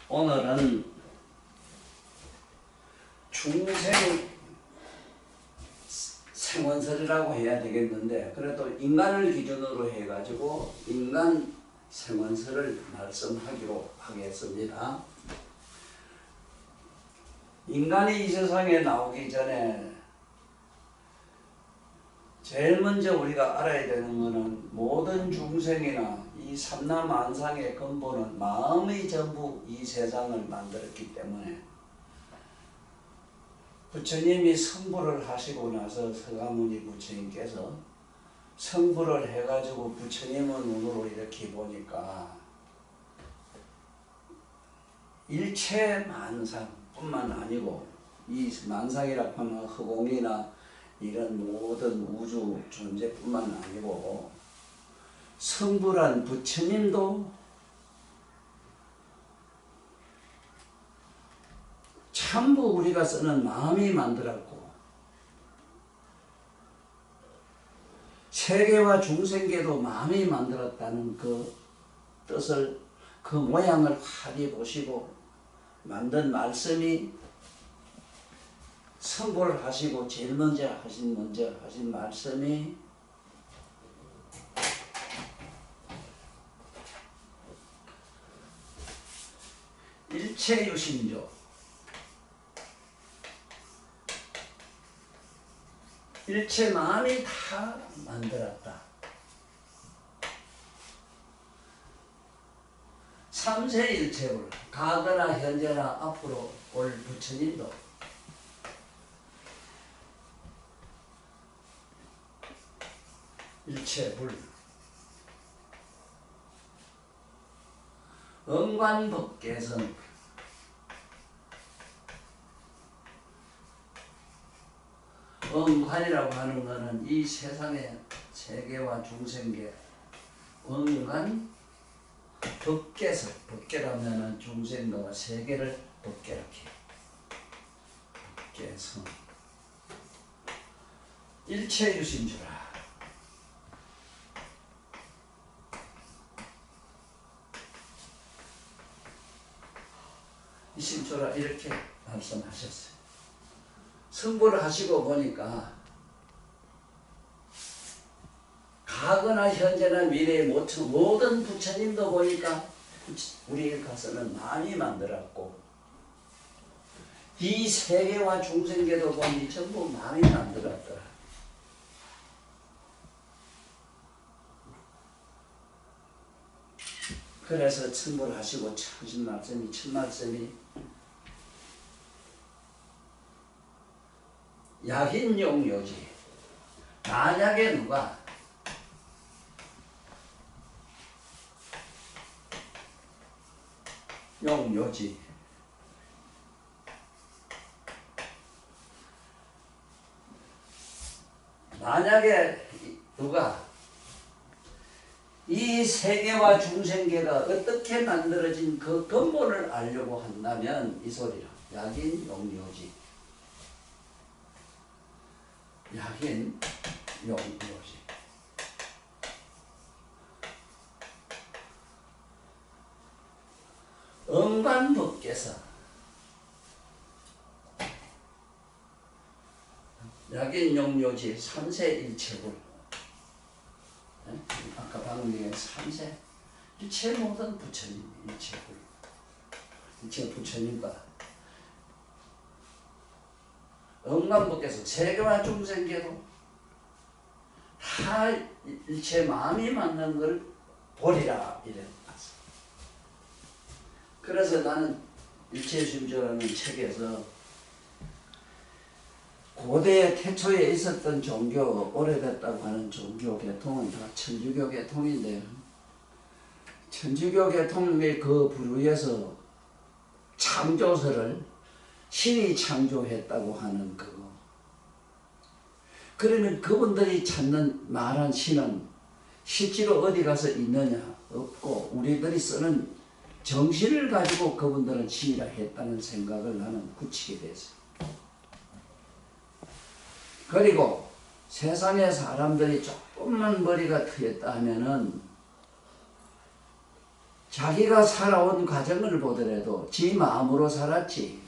오늘은 중생 생원설이라고 해야 되겠는데, 그래도 인간을 기준으로 해가지고 인간 생원설을 말씀하기로 하겠습니다. 인간이 이 세상에 나오기 전에 제일 먼저 우리가 알아야 되는 것은 모든 중생이나 이 삼라만상의 근본은 마음이 전부 이 세상을 만들었기 때문에, 부처님이 성불을 하시고 나서 서가모니 부처님께서 성불을 해가지고 부처님의 눈으로 이렇게 보니까 일체 만상뿐만 아니고, 이 만상이라고 하면 허공이나 이런 모든 우주 존재뿐만 아니고 성불한 부처님도 전부 우리가 쓰는 마음이 만들었고, 세계와 중생계도 마음이 만들었다는 그 뜻을, 그 모양을 확히 보시고 만든 말씀이, 성불을 하시고 제일 먼저 하신 말씀이 일체유심조, 일체 마음이 다 만들었다. 삼세일체불, 과거나 현재나 앞으로 올 부처님도 일체불, 응관법계선, 응관이라고 하는 것은 이 세상의 세계와 중생계, 응관 법계선, 법계라면은 중생과 세계를 법계라고 해요. 법계선, 일체유심주라. 이심조라 이렇게 말씀하셨어요. 성불을 하시고 보니까 과거나 현재나 미래의 모든 부처님도 보니까 우리에 가서는 마음이 만들었고, 이 세계와 중생계도 보니 전부 마음이 만들었더라. 그래서 성불하시고 하신 말씀이, 첫 말씀이 약인용요지. 만약에 누가 용요지, 만약에 누가 이 세계와 중생계가 어떻게 만들어진 그 근본을 알려고 한다면 이 소리라. 약인용요지, 약인용요지. 응관법계선, 약인용요지 삼세일체불. 아까 방금 얘기한 삼세, 일체 모든 부처님, 일체불, 일체 부처님과 응관법계선, 세계와 중생계도 다 일체 마음이 맞는 걸 보리라 이래. 그래서 나는 일체심조라는 책에서 고대 태초에 있었던 종교, 오래됐다고 하는 종교 계통은 다 천주교 계통인데, 천주교 계통의 그 부류에서 창조설을 신이 창조했다고 하는 그거. 그러면 그분들이 찾는 말한 신은 실제로 어디 가서 있느냐? 없고, 우리들이 쓰는 정신을 가지고 그분들은 신이라 했다는 생각을 나는 굳히게 됐어요. 그리고 세상의 사람들이 조금만 머리가 트였다 하면은 자기가 살아온 과정을 보더라도 지 마음으로 살았지.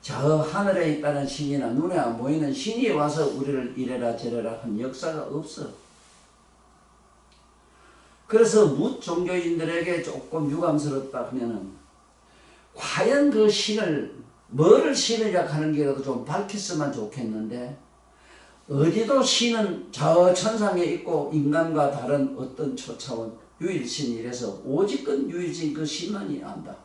저 하늘에 있다는 신이나 눈에 안 보이는 신이 와서 우리를 이래라 저래라 한 역사가 없어. 그래서 무종교인들에게 조금 유감스럽다 하면은 과연 그 신을 뭐를 신이라 하는 게라도 좀 밝혔으면 좋겠는데 어디도 신은 저 천상에 있고 인간과 다른 어떤 초차원 유일신 이래서 오직은 유일신 그 신만이 안다.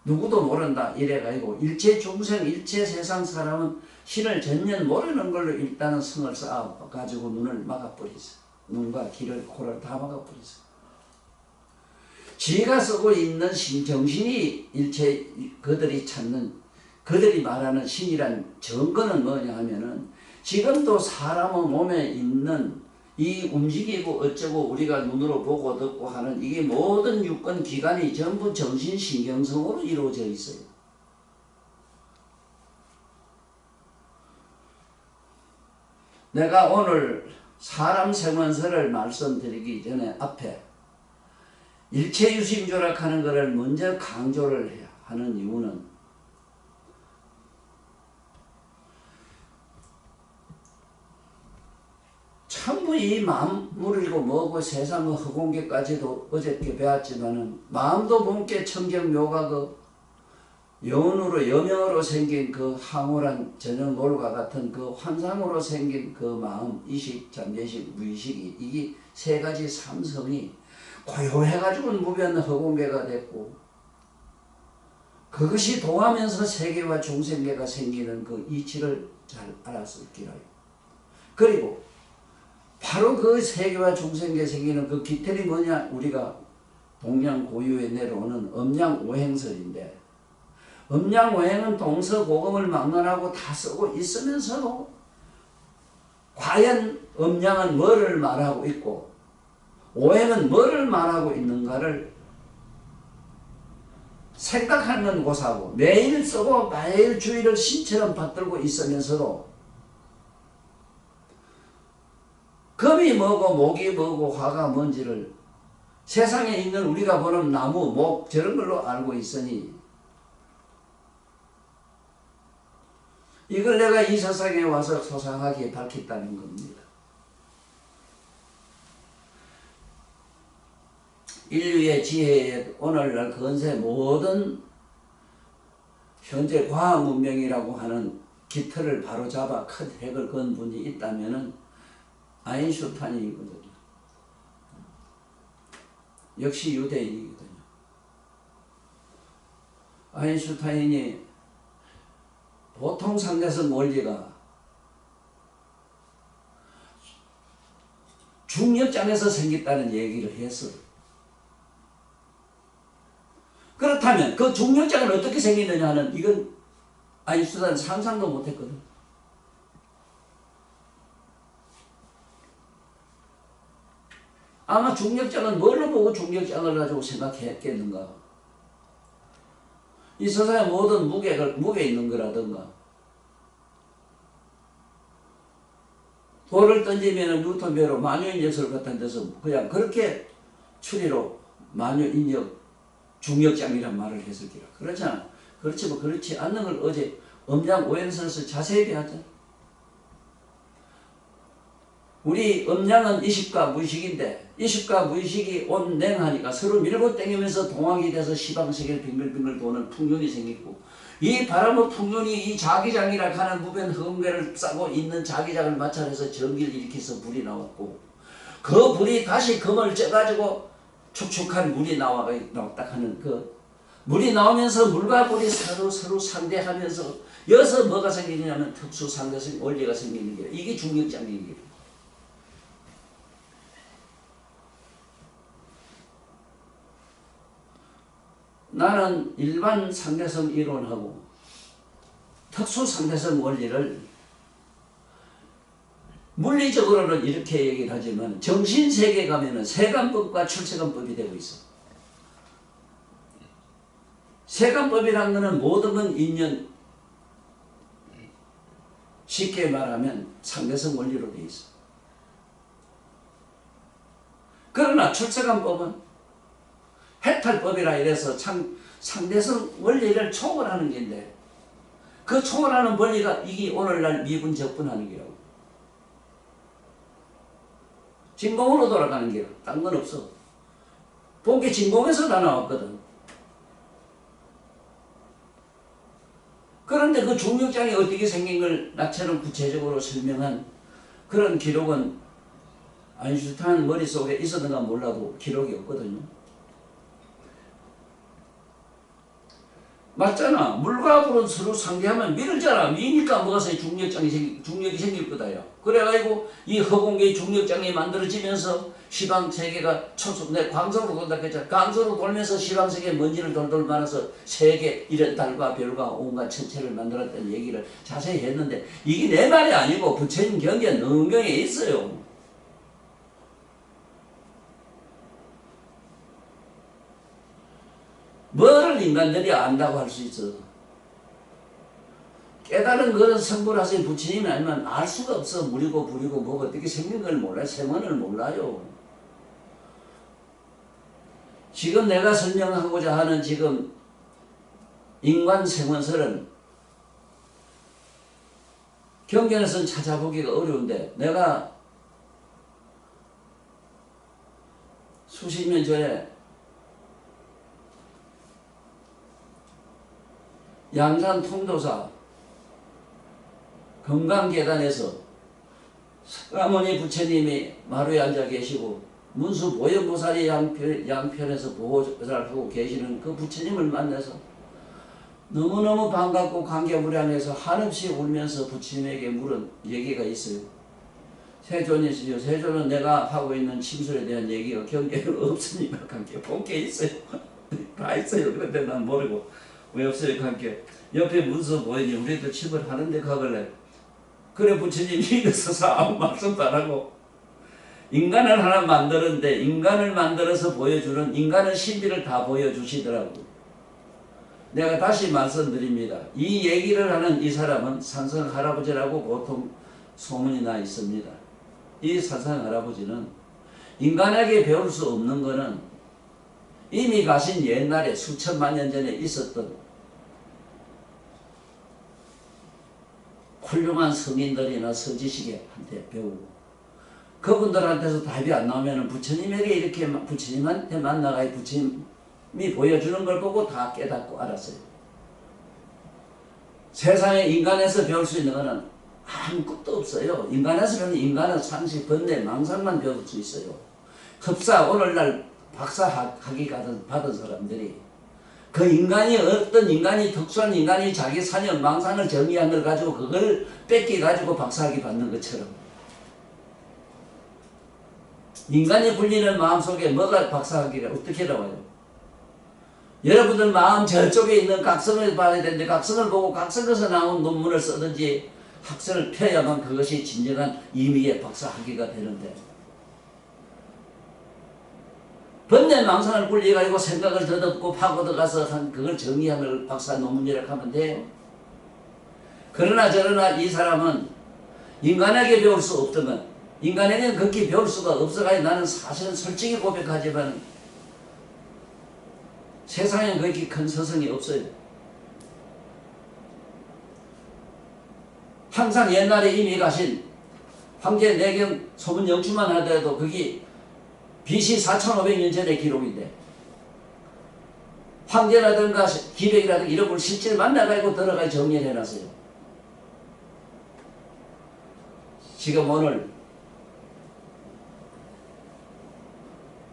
누구도 모른다 이래가지고 일체 중생 일체 세상 사람은 신을 전혀 모르는 걸로 일단은 성을 쌓아가지고 눈을 막아버리죠. 눈과 귀를 코를 다 막아버리죠. 지가 쓰고 있는 신 정신이 일체 그들이 찾는 그들이 말하는 신이란 증거는 뭐냐 하면은 지금도 사람의 몸에 있는 이 움직이고 어쩌고 우리가 눈으로 보고 듣고 하는 이게 모든 육권 기관이 전부 정신신경성으로 이루어져 있어요. 내가 오늘 사람 생원설을 말씀드리기 전에 앞에 일체유심조락 하는 것을 먼저 강조를 해야 하는 이유는 전부 이 만물이고 뭐고 세상의 허공계까지도 어저께 배웠지만은 마음도 본께 청정묘가 그 영혼으로 여명으로 생긴 그 황홀한 저녁놀과 같은 그 환상으로 생긴 그 마음, 이식, 잠재식, 무의식이 이게 세 가지 삼성이 고요해가지고는 무변 허공계가 됐고 그것이 동하면서 세계와 중생계가 생기는 그 이치를 잘 알았을기라요. 그리고 바로 그 세계와 중생계 생기는 그 기틀이 뭐냐? 우리가 동양 고유에 내려오는 음양오행설인데 음양오행은 동서고금을 막론하고 다 쓰고 있으면서도 과연 음양은 뭐를 말하고 있고 오행은 뭐를 말하고 있는가를 생각하는 고사고 매일 쓰고 매일 주의를 신처럼 받들고 있으면서도 금이 뭐고 목이 뭐고 화가 뭔지를 세상에 있는 우리가 보는 나무, 목 저런 걸로 알고 있으니 이걸 내가 이 세상에 와서 소상하게 밝혔다는 겁니다. 인류의 지혜에 오늘날 건세 모든 현재 과학 문명이라고 하는 깃털을 바로잡아 큰 핵을 건 분이 있다면은 아인슈타인이거든요. 역시 유대인이거든요. 아인슈타인이 보통 상대성 원리가 중력장에서 생겼다는 얘기를 했어요. 그렇다면 그 중력장은 어떻게 생기느냐 하는 이건 아인슈타인은 상상도 못했거든. 아마 중력장은 뭘로 보고 중력장을 가지고 생각했겠는가. 이 세상의 모든 무게 있는 거라든가 돌을 던지면 뉴턴배로 만유인력설 같은 데서 그냥 그렇게 추리로 만유인력 중력장이란 말을 했을기라. 그렇잖아. 그렇지 뭐 그렇지 않는 걸 어제 음양오행설에서 자세히 배웠잖아. 우리 음양은 이식과 무의식인데 이식과 무의식이 온냉하니까 서로 밀고 땡기면서 동학이 돼서 시방세계를 빙글빙글 도는 풍륜이 생기고 이 바람의 풍륜이 이 자기장이라 하는 무변 흠괴를 싸고 있는 자기장을 마찰해서 전기를 일으켜서 불이 나왔고 그 불이 다시 금을 쪄가지고 축축한 물이 나왔다 하는 그 물이 나오면서 물과 불이 서로 상대하면서 여기서 뭐가 생기냐면 특수 상대성 원리가 생기는 게 이게 중력장인 거예요. 나는 일반 상대성 이론하고 특수 상대성 원리를 물리적으로는 이렇게 얘기를 하지만 정신세계에 가면은 세간법과 출세간법이 되고 있어. 세간법이란 거는 모든 건 인연, 쉽게 말하면 상대성 원리로 되어 있어. 그러나 출세간법은 해탈법이라 이래서 상대성 원리를 초월하는 게인데 그 초월하는 원리가 이게 오늘날 미분 적분하는 게라고. 진공으로 돌아가는 게라. 딴 건 없어. 본게 진공에서 다 나왔거든. 그런데 그 중력장이 어떻게 생긴 걸 나처럼 구체적으로 설명한 그런 기록은 아인슈타인 머릿속에 있었는가 몰라도 기록이 없거든요. 맞잖아. 물과 불은 서로 상대하면 밀잖아. 미니까 뭐가서 중력이 생길 거다요. 그래가지고 이 허공계의 중력장이 만들어지면서 시방세계가 내 광선으로 돈다 했잖아. 광선으로 돌면서 시방세계에 먼지를 돌돌 말아서 세계 이런 달과 별과 온갖 천체를 만들었다는 얘기를 자세히 했는데 이게 내 말이 아니고 부처님 경계 능경에 있어요. 뭐를 인간들이 안다고 할 수 있어. 깨달은 그런 성불하신 부처님이 아니면 알 수가 없어. 물이고 불이고 뭐가 어떻게 생긴 걸 몰라요. 생원을 몰라요. 지금 내가 설명하고자 하는 지금 인간 생원설은 경전에서는 찾아보기가 어려운데 내가 수십 년 전에 양산 통도사 건강계단에서 석가모니 부처님이 마루에 앉아 계시고 문수 보현보살이 양편에서 보호를 하고 계시는 그 부처님을 만나서 너무너무 반갑고 감개무량해서 한없이 울면서 부처님에게 물은 얘기가 있어요. 세존이시죠. 세존은 내가 하고 있는 침술에 대한 얘기가 경계는 없으니까 관계 본게 있어요. 다 있어요. 그런데 난 모르고 왜 없어요? 관계 옆에 문서 보이니 우리도 침을 하는데 가길래 그래 부처님이 일어서서 아무 말씀도 안 하고 인간을 하나 만들었는데 인간을 만들어서 보여주는 인간의 신비를 다 보여주시더라고. 내가 다시 말씀드립니다. 이 얘기를 하는 이 사람은 산성 할아버지라고 보통 소문이 나 있습니다. 이 산성 할아버지는 인간에게 배울 수 없는 것은 이미 가신 옛날에 수천만 년 전에 있었던 훌륭한 성인들이나 서지식한테 배우고 그분들한테서 답이 안 나오면 부처님에게 이렇게 부처님한테 만나가 부처님이 보여주는 걸 보고 다 깨닫고 알았어요. 세상에 인간에서 배울 수 있는 것은 아무것도 없어요. 인간에서 배우는 인간의 상식, 번뇌, 망상만 배울 수 있어요. 흡사 오늘날 박사 학위 받은 사람들이 그 인간이 어떤 인간이 특수한 인간이 자기 사념 망상을 정의한 걸 가지고 그걸 뺏기 가지고 박사학위 받는 것처럼 인간이 불리는 마음속에 뭐가 박사학위가 어떻게 나와요? 여러분들 마음 저쪽에 있는 각성을 봐야 되는데 각성을 보고 각성에서 나온 논문을 쓰든지 학설을 펴야만 그것이 진정한 의미의 박사학위가 되는데 번뇌 망상을 굴려가지고 생각을 더듬고 파고들어가서 그걸 정의하는 박사 논문이라고 하면 돼요. 그러나 저러나 이 사람은 인간에게 배울 수 없던 건 인간에게는 그렇게 배울 수가 없어가지고 나는 사실은 솔직히 고백하지만 세상에 그렇게 큰 서성이 없어요. 항상 옛날에 이미 가신 황제 내경 소문 영주만 하더라도 그게 BC 4500년 전의 기록인데 황제라든가 기백이라든가 이런 걸 실제로 만나가지고 들어가 정리를 해놨어요. 지금 오늘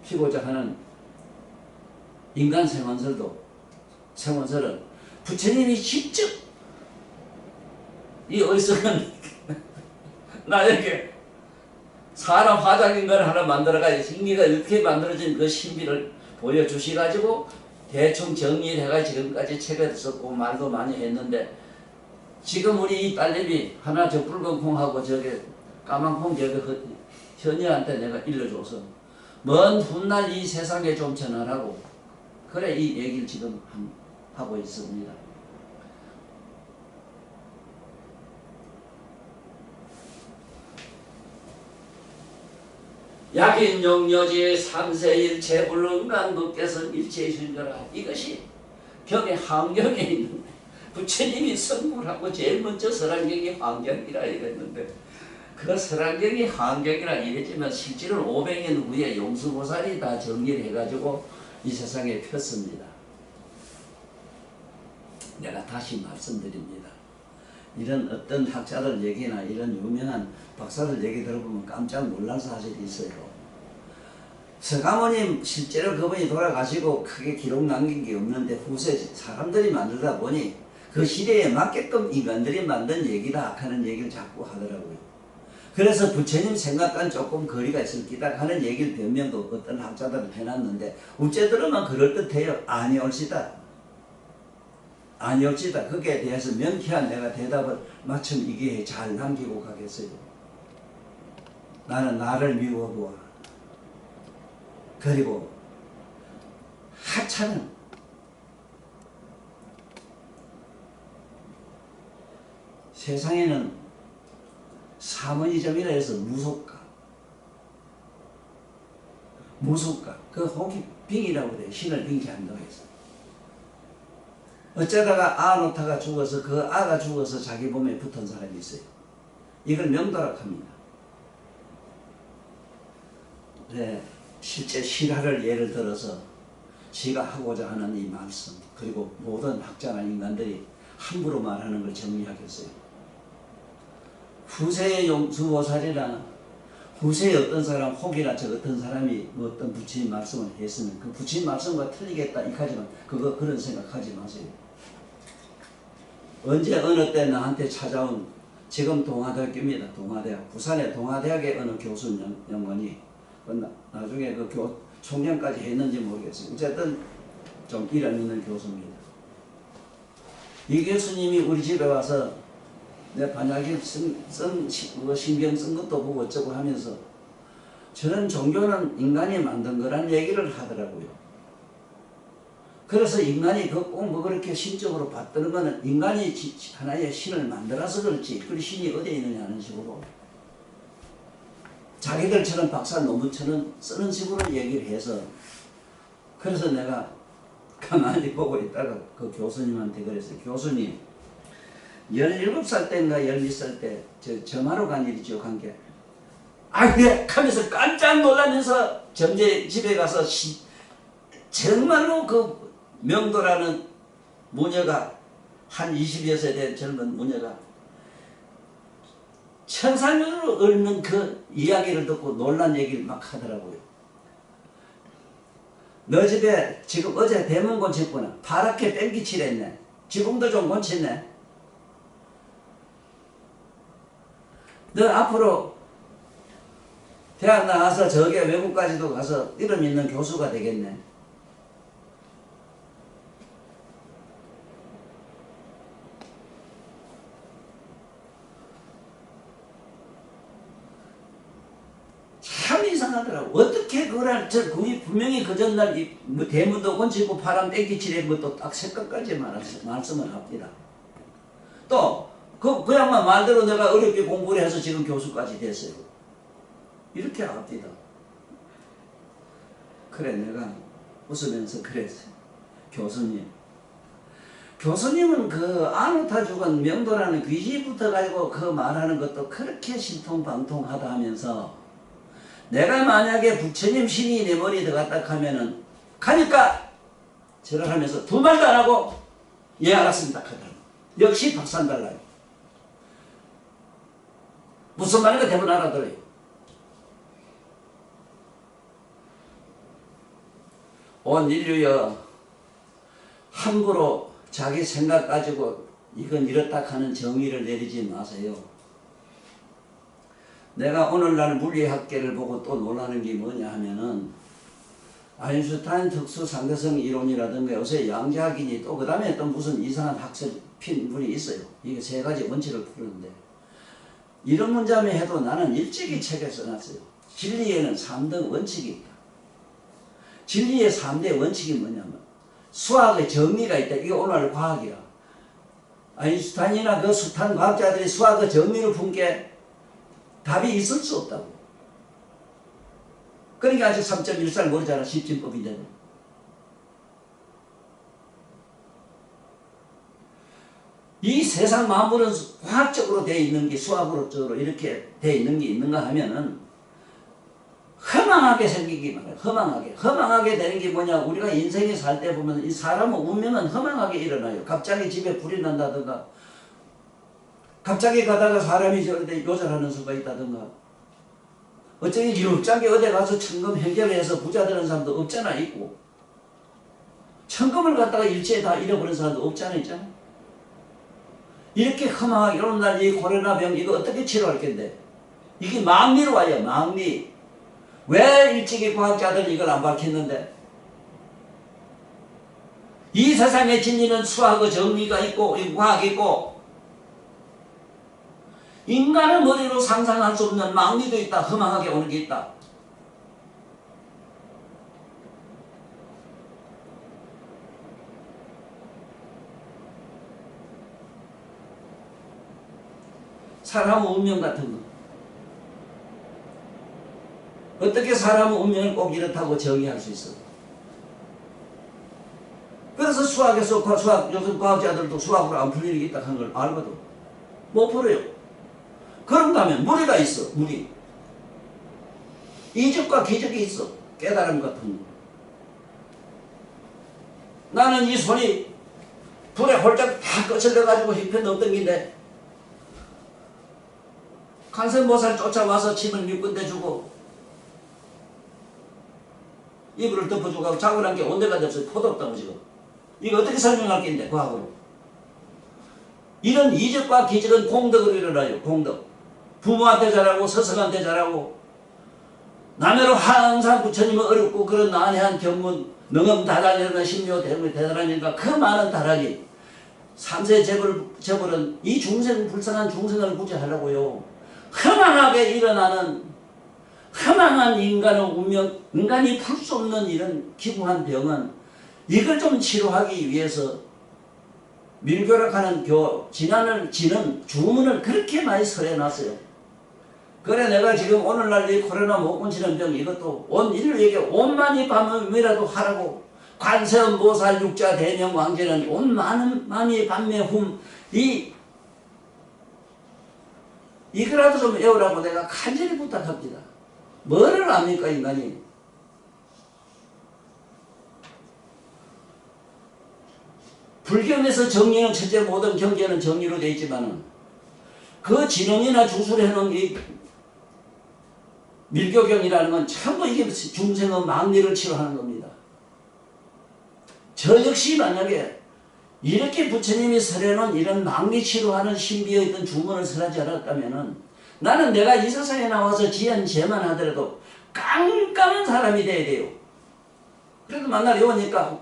피고자 하는 인간 생원설은 부처님이 직접 이 어리석은 나에게 사람 화작인 걸 하나 만들어가지고 신기가 이렇게 만들어진 그 신비를 보여주시가지고 대충 정리를 해가지고 지금까지 책을 썼고 말도 많이 했는데 지금 우리 이 딸내미 하나 저 붉은 콩하고 저게 까만 콩 저기 현이한테 내가 일러줘서 먼 훗날 이 세상에 좀 전하라고 그래 이 얘기를 지금 하고 있습니다. 약인용료지 삼세일체 불능간국께서 일체이신거라. 이것이 경의 환경에 있는 부처님이 선물하고 제일 먼저 설한경이 환경이라 이랬는데 그 설한경이 환경이라 이랬지만 실제로는 500년 후에 용수보살이 다 정리를 해가지고 이 세상에 폈습니다. 내가 다시 말씀드립니다. 이런 어떤 학자들 얘기나 이런 유명한 박사들 얘기 들어보면 깜짝 놀랄 사실이 있어요. 서가모님 실제로 그분이 돌아가시고 크게 기록 남긴 게 없는데 후세 사람들이 만들다 보니 그 시대에 맞게끔 인간들이 만든 얘기다 하는 얘기를 자꾸 하더라고요. 그래서 부처님 생각과는 조금 거리가 있을 기다 하는 얘기를 변명도 어떤 학자들은 해놨는데 어째 들으면 그럴듯해요. 아니올시다. 아니올시다. 거기에 대해서 명쾌한 내가 대답을 마침 이게 잘 남기고 가겠어요. 나는 나를 미워보아. 그리고 하찮은 세상에는 사머니점이라 해서 무속가 그 혹이 빙이라고 그래요. 신을 빙자한다고 해서 어쩌다가 아 놓다가 죽어서 그 아가 죽어서 자기 몸에 붙은 사람이 있어요. 이걸 명도라고 합니다. 네, 실제 실화를 예를 들어서 지가 하고자 하는 이 말씀 그리고 모든 학자나 인간들이 함부로 말하는 걸 정리하겠어요. 후세의 용수보살이나 후세의 어떤 사람 혹이나 저 어떤 사람이 뭐 어떤 부처님 말씀을 했으면 그 부처님 말씀과 틀리겠다 이까지만 그런 생각하지 마세요. 언제 어느 때 나한테 찾아온 지금 동아대학교입니다. 동아대학 부산의 동아대학의 어느 교수 연구원이 나중에 그 총장까지 했는지 모르겠어요. 어쨌든 좀 이름 있는 교수입니다. 이 교수님이 우리 집에 와서 내 반야기 신경 쓴 것도 보고 어쩌고 하면서 저는 종교는 인간이 만든 거란 얘기를 하더라고요. 그래서 인간이 꼭 뭐 그렇게 신적으로 받드는 거는 인간이 하나의 신을 만들어서 그렇지 그 신이 어디에 있느냐 하는 식으로 자기들처럼 박사 논문처럼 쓰는 식으로 얘기를 해서 그래서 내가 가만히 보고 있다가 그 교수님한테 그랬어요. 교수님 17살 때인가 12살 때 점하러 간 일이죠. 간 게 아 그래 하면서 깜짝 놀라면서 점제 집에 가서 정말로 그 명도라는 무녀가 한 20여 세 된 젊은 무녀가 천상으로 읊는 그 이야기를 듣고 놀란 얘기를 막 하더라고요. 너 집에 지금 어제 대문 곤쳤구나. 파랗게 뺑기칠했네. 지붕도 좀 곤쳤네. 너 앞으로 대학 나와서 저게 외국까지도 가서 이름 있는 교수가 되겠네. 참 이상하더라고. 어떻게 그걸 분명히 그 전날 뭐 대문도 건치고 파란 땡기칠해 것도 딱 색깔까지 말씀을 합니다. 또 그 양반 말대로 내가 어렵게 공부를 해서 지금 교수까지 됐어요. 이렇게 합니다. 그래 내가 웃으면서 그랬어요. 교수님은 그 아노타 죽은 명도라는 귀신이 붙어가지고 그 말하는 것도 그렇게 신통방통하다 하면서 내가 만약에 부처님 신이 내 머리에 들어갔다 하면은 가니까 절을 하면서 두 말도 안 하고 예 알았습니다 하더라고. 역시 박산 달라요. 무슨 말인가 대부분 알아들어요. 온 인류여 함부로 자기 생각 가지고 이건 이렇다 하는 정의를 내리지 마세요. 내가 오늘날 물리학계를 보고 또 놀라는 게 뭐냐 하면은 아인슈타인 특수 상대성 이론이라든가 요새 양자학이니 또 그 다음에 또 무슨 이상한 학설 핀 분이 있어요. 이게 세 가지 원칙을 푸는데 이런 문자면 해도 나는 일찍이 책에 써놨어요. 진리에는 3등 원칙이 있다. 진리의 3대 원칙이 뭐냐면 수학의 정리가 있다. 이게 오늘 과학이야. 아인슈타인이나 그 숱한 과학자들이 수학의 정리를 푼 게 답이 있을 수 없다고. 그러니까 아직 3.1살 모르잖아. 십진법인데도. 이 세상 만물은 과학적으로 되어 있는 게 수학으로 이렇게 되어 있는 게 있는가 하면은 허망하게 생기기만 해요. 허망하게 되는 게 뭐냐. 우리가 인생에 살 때 보면 이 사람의 운명은 허망하게 일어나요. 갑자기 집에 불이 난다든가 갑자기 가다가 사람이 저런데 요절하는 수가 있다든가 어쩌니 갑자기 어디 가서 천금 해결해서 부자 되는 사람도 없잖아 있고 천금을 갖다가 일체에 다 잃어버린 사람도 없잖아 있잖아. 이렇게 허망하게 오늘날 이 코로나병 이거 어떻게 치료할 건데 이게 망리로 와요. 망리. 왜 일찍이 과학자들이 이걸 안 밝혔는데 이 세상의 진리는 수학의 정리가 있고 과학이 있고 인간의 머리로 상상할 수 없는 망리도 있다. 허망하게 오는 게 있다. 사람의 운명 같은 거. 어떻게 사람의 운명을 꼭 이렇다고 정의할 수 있어? 그래서 요즘 과학자들도 수학으로 안 풀리는 게 있다 하는 걸 알거든. 못 풀어요. 그런다면 무리가 있어. 무리. 이적과 기적이 있어. 깨달음 같은 거. 나는 이 손이 불에 홀짝 다 거슬려가지고 휘편 엉덩이인데 관세음보살 쫓아와서 침을 밑군대 주고 이불을 덮어주고 자고 난 게 온데가 없어요. 포도 없다고 지금. 이거 어떻게 설명할 게 있는데 과학으로. 이런 이적과 기적은 공덕으로 일어나요. 공덕. 부모한테 잘하고 스승한테 잘하고 남해로 항상 부처님은 어렵고 그런 난해한 경문 능엄다단이라는 심료 대단하니까 그 많은 다락이 삼세 재벌은 이 불쌍한 중생을 구제하려고요. 허망하게 일어나는 허망한 인간의 운명, 인간이 풀 수 없는 이런 기구한 병은 이걸 좀 치료하기 위해서 밀교락하는 지는 주문을 그렇게 많이 설해놨어요. 그래 내가 지금 오늘날 이 코로나 못 고치는 병 이것도 온 인류에게 온만이 밤이라도 하라고 관세음보살 육자 대명 왕제는 온 만이 밤매훔 이거라도 좀 외우라고 내가 간절히 부탁합니다. 뭐를 압니까 인간이. 불경에서 정리는 첫째 모든 경계는 정리로 되어 있지만 그 진흥이나 주술을 해놓은 이 밀교경이라는 건 전부 이게 중생의 망리를 치료하는 겁니다. 저 역시 만약에 이렇게 부처님이 설해놓은 이런 망리 치료하는 신비에 있던 주문을 설하지 않았다면 나는 내가 이 세상에 나와서 지연제만 하더라도 깜깜한 사람이 돼야 돼요. 그래도 만날 오니까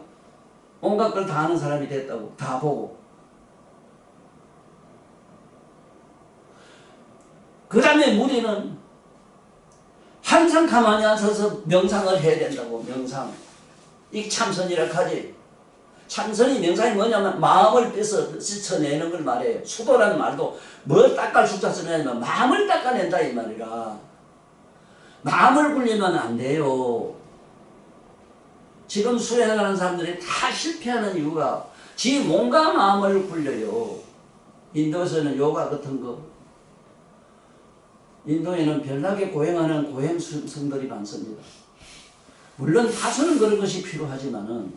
온갖 걸 다 아는 사람이 됐다고 다 보고 그 다음에 무리는 항상 가만히 앉아서 명상을 해야 된다고. 명상. 이게 참선이라 하지. 참선이 명상이 뭐냐면 마음을 씻어내는 걸 말해요. 수도라는 말도 뭘 닦을 숫자 쓰냐면 마음을 닦아낸다 이 말이라. 마음을 굴리면 안 돼요. 지금 수행하는 사람들이 다 실패하는 이유가 지 몸과 마음을 굴려요. 인도에서는 요가 같은 거 인도에는 별나게 고행하는 고행성들이 많습니다. 물론 다수는 그런 것이 필요하지만은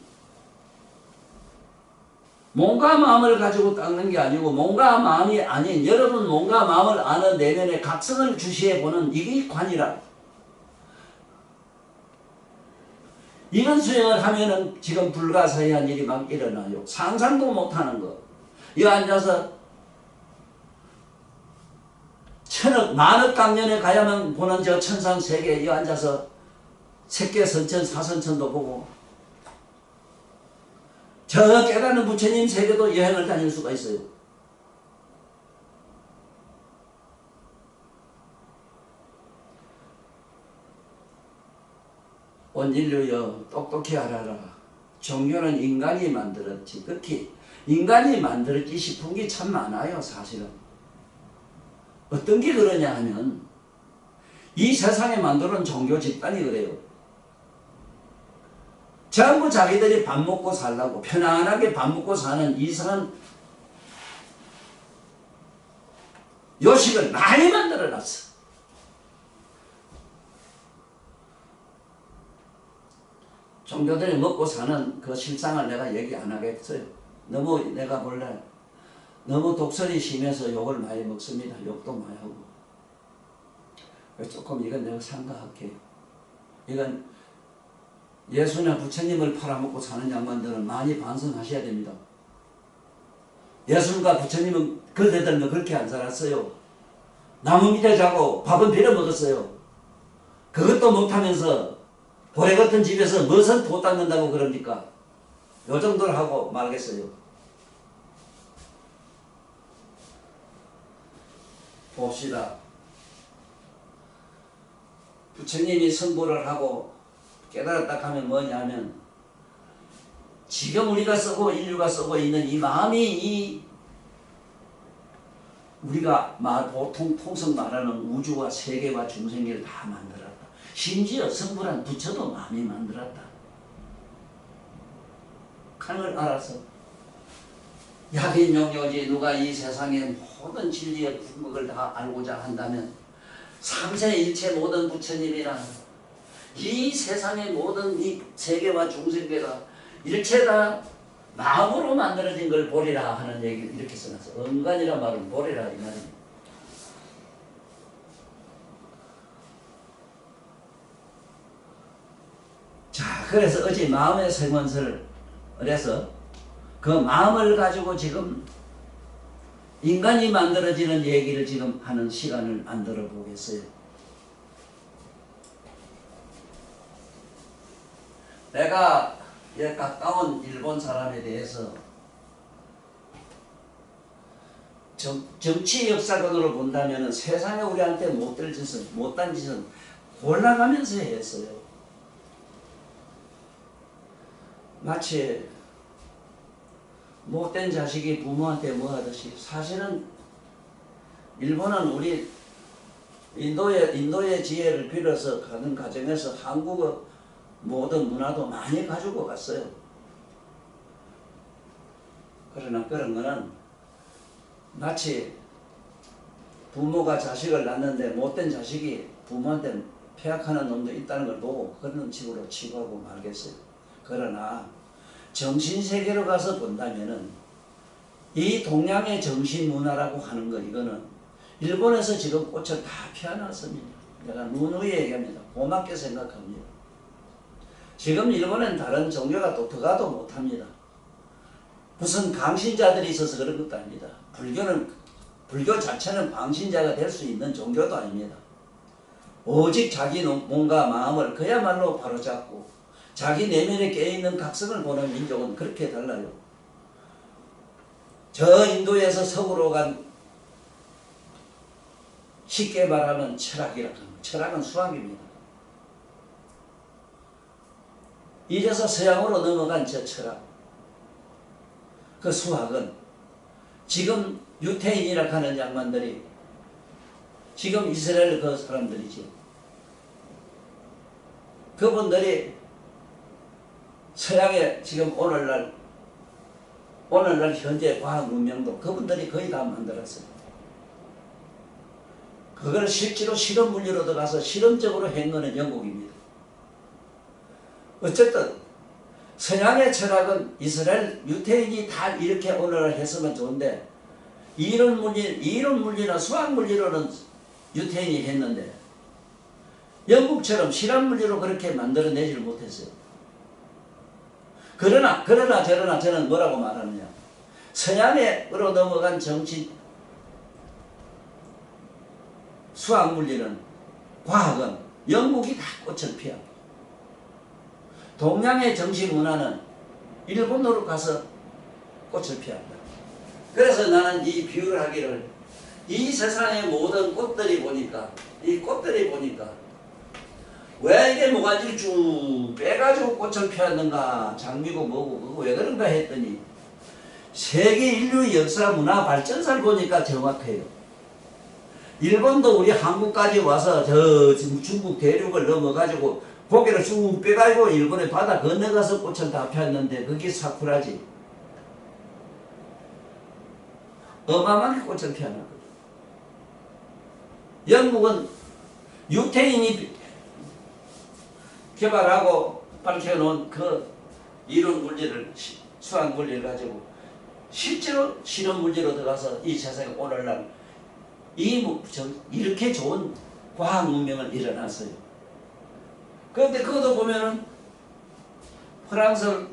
몸과 마음을 가지고 닦는 게 아니고 몸과 마음이 아닌 여러분 몸과 마음을 아는 내면의 각성을 주시해보는 이게 관이라. 이런 수행을 하면은 지금 불가사의한 일이 막 일어나요. 상상도 못하는 거. 이 앉아서 천억 만억 강년에 가야만 보는 저 천상 세계에 이 앉아서 색계 선천 사선천도 보고 저 깨닫는 부처님 세계도 여행을 다닐 수가 있어요. 온 인류여 똑똑히 알아라. 종교는 인간이 만들었지. 특히 인간이 만들었지 싶은 게 참 많아요. 사실은. 어떤 게 그러냐 하면 이 세상에 만들어놓은 종교 집단이 그래요. 전부 자기들이 밥 먹고 살라고 편안하게 밥 먹고 사는 이상한 요식을 많이 만들어놨어. 종교들이 먹고 사는 그 실상을 내가 얘기 안 하겠어요. 너무 내가 본래 너무 독설이 심해서 욕을 많이 먹습니다. 욕도 많이 하고. 조금 이건 내가 삼가할게요. 이건 예수나 부처님을 팔아먹고 사는 양반들은 많이 반성하셔야 됩니다. 예수님과 부처님은 그대들은 그렇게 안 살았어요. 나무 밑에 자고 밥은 빌어 먹었어요. 그것도 못하면서 고래 같은 집에서 무슨 도 닦는다고 그럽니까? 요 정도를 하고 말겠어요. 봅시다. 부처님이 선보를 하고 깨달았다 하면 뭐냐면 지금 우리가 쓰고 인류가 쓰고 있는 이 마음이 우리가 보통 통성 말하는 우주와 세계와 중생계를 다 만들었다. 심지어 성불한 부처도 마음이 만들었다. 하는 걸 알아서 약인용료지 누가 이 세상의 모든 진리의 궁극을 다 알고자 한다면 삼세일체 모든 부처님이라 이 세상의 모든 이 세계와 중생계가 일체가 마음으로 만들어진 걸 보리라 하는 얘기를 이렇게 써놨어. 언간이란 말은 보리라 이 말입니다. 자, 그래서 어제 마음의 성원설 그래서 그 마음을 가지고 지금 인간이 만들어지는 얘기를 지금 하는 시간을 만들어 보겠어요. 내가 가까운 일본 사람에 대해서 정치 역사관으로 본다면 세상에 우리한테 못된 짓은 골라가면서 했어요. 마치 못된 자식이 부모한테 뭐 하듯이 사실은 일본은 우리 인도의 지혜를 빌어서 가는 과정에서 한국의 모든 문화도 많이 가지고 갔어요. 그러나 그런 거는 마치 부모가 자식을 낳는데 못된 자식이 부모한테 폐악하는 놈도 있다는 걸 보고 그런 식으로 치부하고 말겠어요. 그러나 정신세계로 가서 본다면은 이 동양의 정신문화라고 하는 거 이거는 일본에서 지금 꽃을 다 피워놨습니다. 내가 누누이 얘기합니다. 고맙게 생각합니다. 지금 일본은 다른 종교가 또 들어가도 못합니다. 무슨 강신자들이 있어서 그런 것도 아닙니다. 불교 자체는 강신자가 될 수 있는 종교도 아닙니다. 오직 자기 몸과 마음을 그야말로 바로잡고 자기 내면에 깨어있는 각성을 보는 민족은 그렇게 달라요. 저 인도에서 서구로 간 쉽게 말하면 철학이라고 합니다. 철학은 수학입니다. 이래서 서양으로 넘어간 저 철학, 그 수학은 지금 유태인이라고 하는 양반들이 지금 이스라엘 그 사람들이죠. 그분들이 서양의 지금 오늘날 현재 과학 문명도 그분들이 거의 다 만들었어요. 그걸 실제로 실험 물리로 들어가서 실험적으로 한 거는 영국입니다. 어쨌든 서양의 철학은 이스라엘 유태인이 다 이렇게 오늘날 했으면 좋은데 이론 물리나 수학 물리로는 유태인이 했는데 영국처럼 실험 물리로 그렇게 만들어내지를 못했어요. 그러나 저는 뭐라고 말하느냐. 서양으로 넘어간 정치, 수학 물리는, 과학은 영국이 다 꽃을 피하고 동양의 정치 문화는 일본으로 가서 꽃을 피한다. 그래서 나는 이 비유를 하기를 이 세상의 모든 꽃들이 보니까 왜 이게 모가지를 쭉 빼가지고 꽃을 피웠는가 장미고 뭐고 그거 왜 그런가 했더니 세계 인류의 역사 문화 발전사를 보니까 정확해요. 일본도 우리 한국까지 와서 저 중국 대륙을 넘어가지고 고개를 쭉 빼가지고 일본의 바다 건너가서 꽃을 다 폈는데 그게 사쿠라지. 어마어마하게 꽃을 피워놨거든. 영국은 유태인이 개발하고 밝혀놓은 그 이론 물리를, 수학 물리를 가지고 실제로 실험 물리로 들어가서 이 세상에 오늘날 이렇게 좋은 과학 문명을 일어났어요. 그런데 그것도 보면은 프랑스를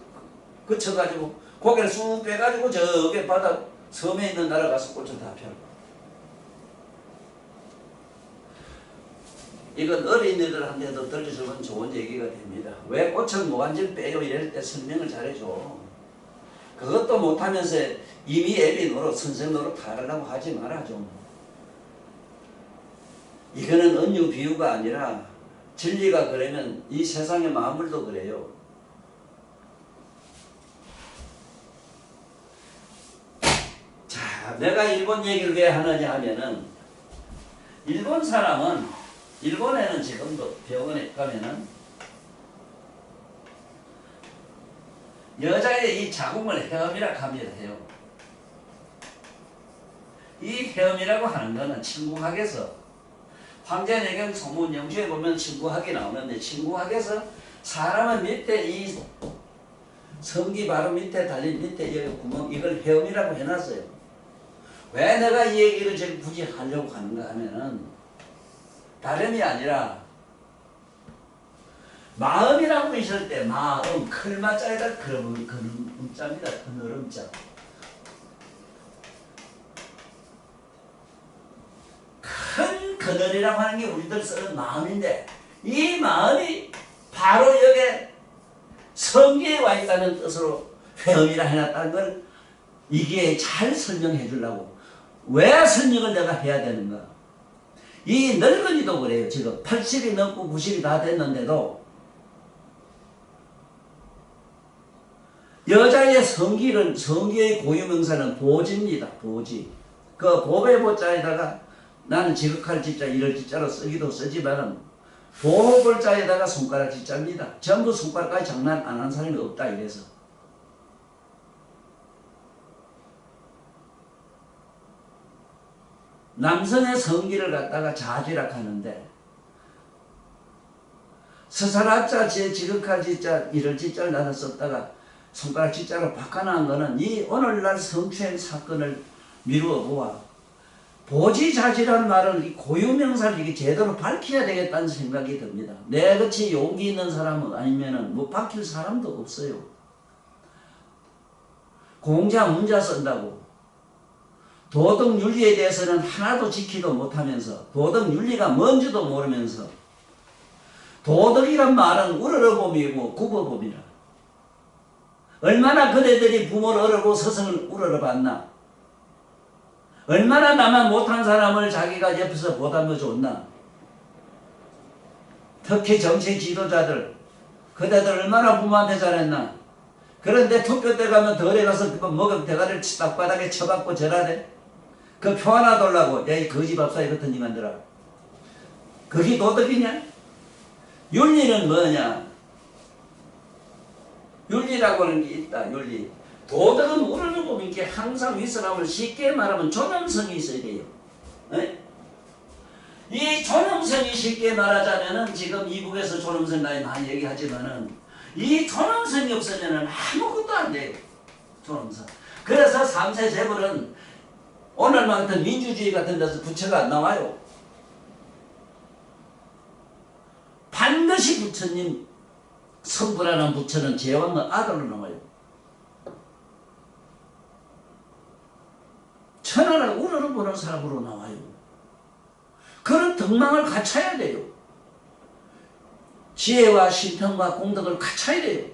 거쳐가지고 고개를 쑥 빼가지고 저기 바다 섬에 있는 나라 가서 꽃을 다 펴고. 이건 어린이들한테도 들려주면 좋은 얘기가 됩니다. 왜 꽃을 모간질 빼요? 이럴 때 설명을 잘해줘. 그것도 못하면서 이미 애비 노릇, 선생 노릇 하려고 하지 마라 좀. 이거는 은유 비유가 아니라 진리가 그러면 이 세상의 만물도 그래요. 자, 내가 일본 얘기를 왜 하느냐 하면은 일본 사람은 일본에는 지금도 병원에 가면은 여자의 이 자궁을 헤엄이라고 합니다. 헤엄. 이 헤엄이라고 하는 거는 친구학에서 황제내경 소문 영주에 보면 친구학이 나오는데 친구학에서 사람은 밑에 이 성기 바로 밑에 달린 밑에 여기 구멍 이걸 헤엄이라고 해놨어요. 왜 내가 이 얘기를 지금 굳이 하려고 하는가 하면은 다름이 아니라 마음이라고 있을 때 마음 클마자에다 그름자입니다. 그늘음자. 큰 그늘이라고 하는 게 우리들 쓰는 마음인데 이 마음이 바로 여기에 성기에 와 있다는 뜻으로 회음이라 해놨다는 걸 이게 잘 설명해 주려고. 왜 설명을 내가 해야 되는가? 이 늙은이도 그래요. 지금 80이 넘고 90이 다 됐는데도 여자의 성기의 고유명사는 보지입니다. 보지. 그 보배 보자에다가 나는 지극할 지자 이럴 지자로 쓰기도 쓰지만은 보호볼 자에다가 손가락 지자입니다. 전부 손가락까지 장난 안 한 사람이 없다 이래서. 남성의 성기를 갖다가 자지락 하는데 스사라자 제 지극할 지자 이럴 지자를 나눠 썼다가 손가락 지자로 바꿔놓은 거는 이 오늘날 성추행 사건을 미루어 보아 보지자지라는 말은 이 고유명사를 이게 제대로 밝혀야 되겠다는 생각이 듭니다. 내같이 용기 있는 사람은 아니면은 뭐 밝힐 사람도 없어요. 공자 문자 쓴다고 도덕윤리에 대해서는 하나도 지키도 못하면서 도덕윤리가 뭔지도 모르면서 도덕이란 말은 우러러봄이고 굽어봄이라. 얼마나 그대들이 부모를 어르고 스승을 우러러봤나. 얼마나 나만 못한 사람을 자기가 옆에서 보담해 줬나. 특히 정치 지도자들 그대들 얼마나 부모한테 잘했나. 그런데 투표 때 가면 덜에 가서 먹은 대가리를 땅바닥에 쳐박고 절하대. 그 표 하나 돌라고 야 이 거지밥사이 같은 이만들아. 그게 도덕이냐? 윤리는 뭐냐? 윤리라고 하는 게 있다. 윤리. 도덕은 우러러 보면 게 항상 윗사람을 쉽게 말하면 존엄성이 있어야 돼요. 에? 이 존엄성이 쉽게 말하자면은 지금 이북에서 존엄성 많이 얘기하지만은 이 존엄성이 없으면은 아무것도 안 돼요. 존엄성. 그래서 3세 재벌은 오늘만 같은 민주주의 같은 데서 부처가 안 나와요. 반드시 부처님 성불하는 부처는 제왕의 아들로 나와요. 천하를 우러러보는 사람으로 나와요. 그런 덕망을 갖춰야 돼요. 지혜와 신평과 공덕을 갖춰야 돼요.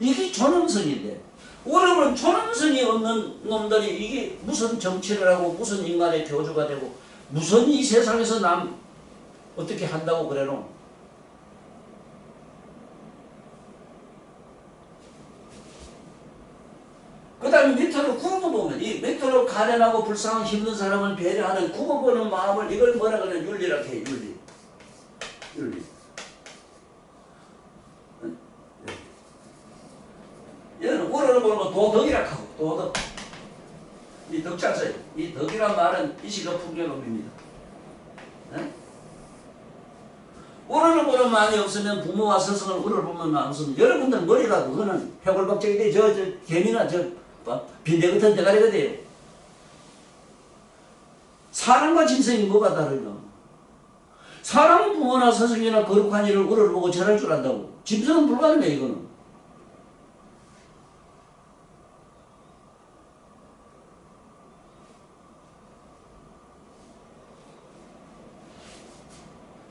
이게 존엄성인데 우러러보는 존엄성이 없는 놈들이 이게 무슨 정치를 하고 무슨 인간의 교주가 되고 무슨 이 세상에서 남 어떻게 한다고 그래노? 그 다음에 밑으로 굽어보면 이 밑으로 가련하고 불쌍한 힘든 사람을 배려하는 굽어보는 마음을 이걸 뭐라 그래? 윤리라고 해. 윤리. 취약하고 도덕. 이 덕자서요. 이 덕이란 말은 이시가 풍요롭입니다. 네? 우러러 보는 마음이 없으면 부모와 스승을 우러러 보는 마음이 없으면 여러분들 머리가 그거는 해골박적이 돼. 저 개미나 빈대 같은 대가리가 돼요. 사람과 짐승이 뭐가 다르냐. 사람은 부모나 스승이나 거룩한 일을 우러러 보고 절할 줄 안다고. 짐승은 불가능해 이거는.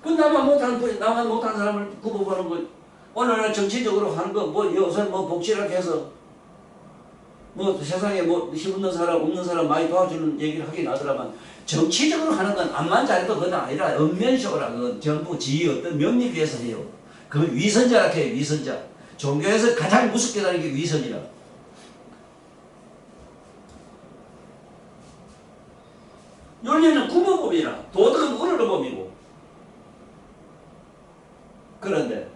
그 나만 못한 사람을 굽어보는 거, 오늘날 정치적으로 하는 거, 요새 복지라고 해서, 세상에 힘없는 사람, 없는 사람 많이 도와주는 얘기를 하긴 하더라만, 정치적으로 하는 건 암만 잘해도 그건 아니라, 엄면쇼라, 그건 전부 지위 어떤 명리 위해서 해요. 그건 위선자라고 해요, 위선자. 종교에서 가장 무섭게 다는 게 위선이라. 윤리는 구모범이라, 도덕은 우러러범이고. 그런데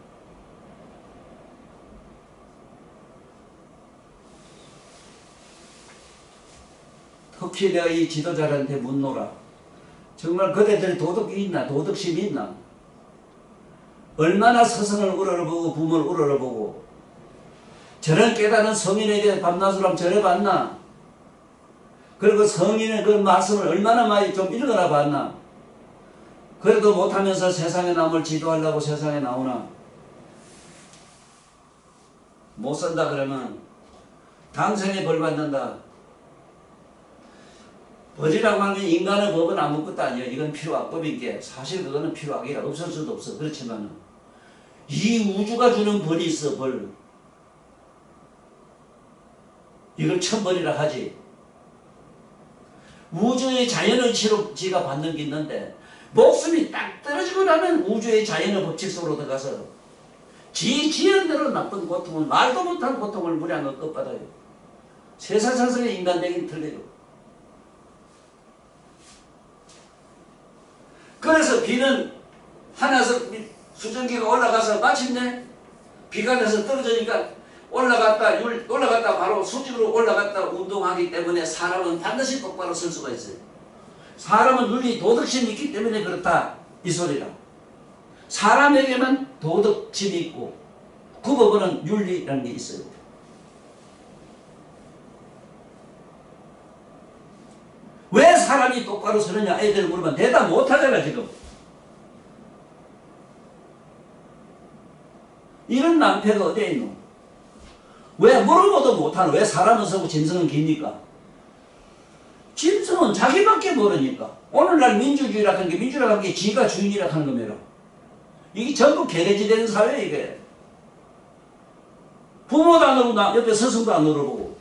특히 내가 이 지도자들한테 묻노라. 정말 그대들이 도덕이 있나? 도덕심이 있나? 얼마나 스승을 우러러보고 부모를 우러러보고 저런 깨달은 성인에게 밤낮으로 절해봤나? 그리고 성인의 그 말씀을 얼마나 많이 좀 읽어나 봤나? 그래도 못하면서 세상에 남을 지도하려고 세상에 나오나? 못 산다 그러면 당생에 벌 받는다. 벌이라고 하는 인간의 법은 아무것도 아니에요. 이건 필요악법인 게 사실 그거는 필요악이라 없을 수도 없어. 그렇지만 이 우주가 주는 벌이 있어. 벌. 이걸 천벌이라 하지. 우주의 자연의치로 지가 받는 게 있는데 목숨이 딱 떨어지고 나면 우주의 자연의 법칙 속으로 들어가서 지은 대로 나쁜 고통을 말도 못한 고통을 무량을 끝받아요. 세상 상승의 인간 되긴 틀려요. 그래서 비는 하나서 수증기가 올라가서 마침내 비가 내서 떨어지니까 올라갔다 바로 수직으로 올라갔다 운동하기 때문에 사람은 반드시 똑바로 설 수가 있어요. 사람은 윤리 도덕심이 있기 때문에 그렇다 이 소리라. 사람에게만 도덕심이 있고 그 부분은 윤리라는 게 있어요. 왜 사람이 똑바로 서느냐 애들 물으면 대답 못하잖아 지금. 이런 낭패가 어디에 있노? 왜 물어보도 못하노? 왜 사람은 서고 짐승은 기니까? 짐승은 자기밖에 모르니까. 오늘날 민주주의라고 하는 게 민주라고 하는 게 지가 주인이라고 하는 겁니다. 이게 전부 개돼지되는 사회예요 이게. 부모도 안 오르고 옆에 스승도 안 오르고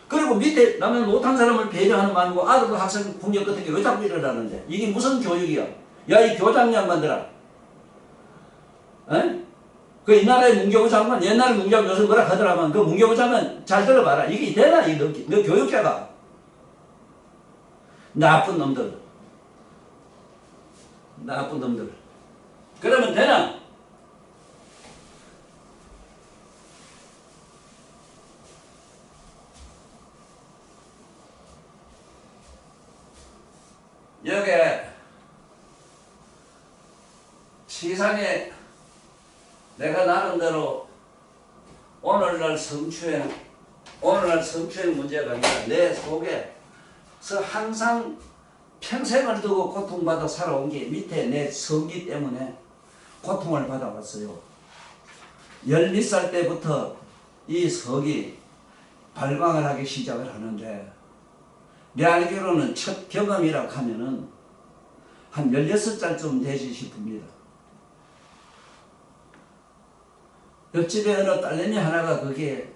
그리고 밑에 나면 못한 사람을 배려하는 마음이고 아들도 학생 폭력 같은 게 왜 자꾸 일어나는데 이게 무슨 교육이야? 야 이 교장 양반들아. 에? 그 이 나라의 문교부 장관 옛날에 문교부 요새 뭐라 하더라만 그 문교부 장관 잘 들어봐라. 이게 되나 너 교육자가. 나쁜 놈들. 나쁜 놈들. 그러면 되나? 여기 세상에 내가 나름대로 오늘날 성추행 문제가 아니라 내 속에서 항상 평생을 두고 고통받아 살아온 게 밑에 내 성기 때문에 고통을 받아왔어요. 12살 때부터 이 석이 발광을 하기 시작을 하는데 내 알기로는 첫 경험이라고 하면은 한 16살쯤 되지 싶습니다. 옆집에 어느 딸내미 하나가 그게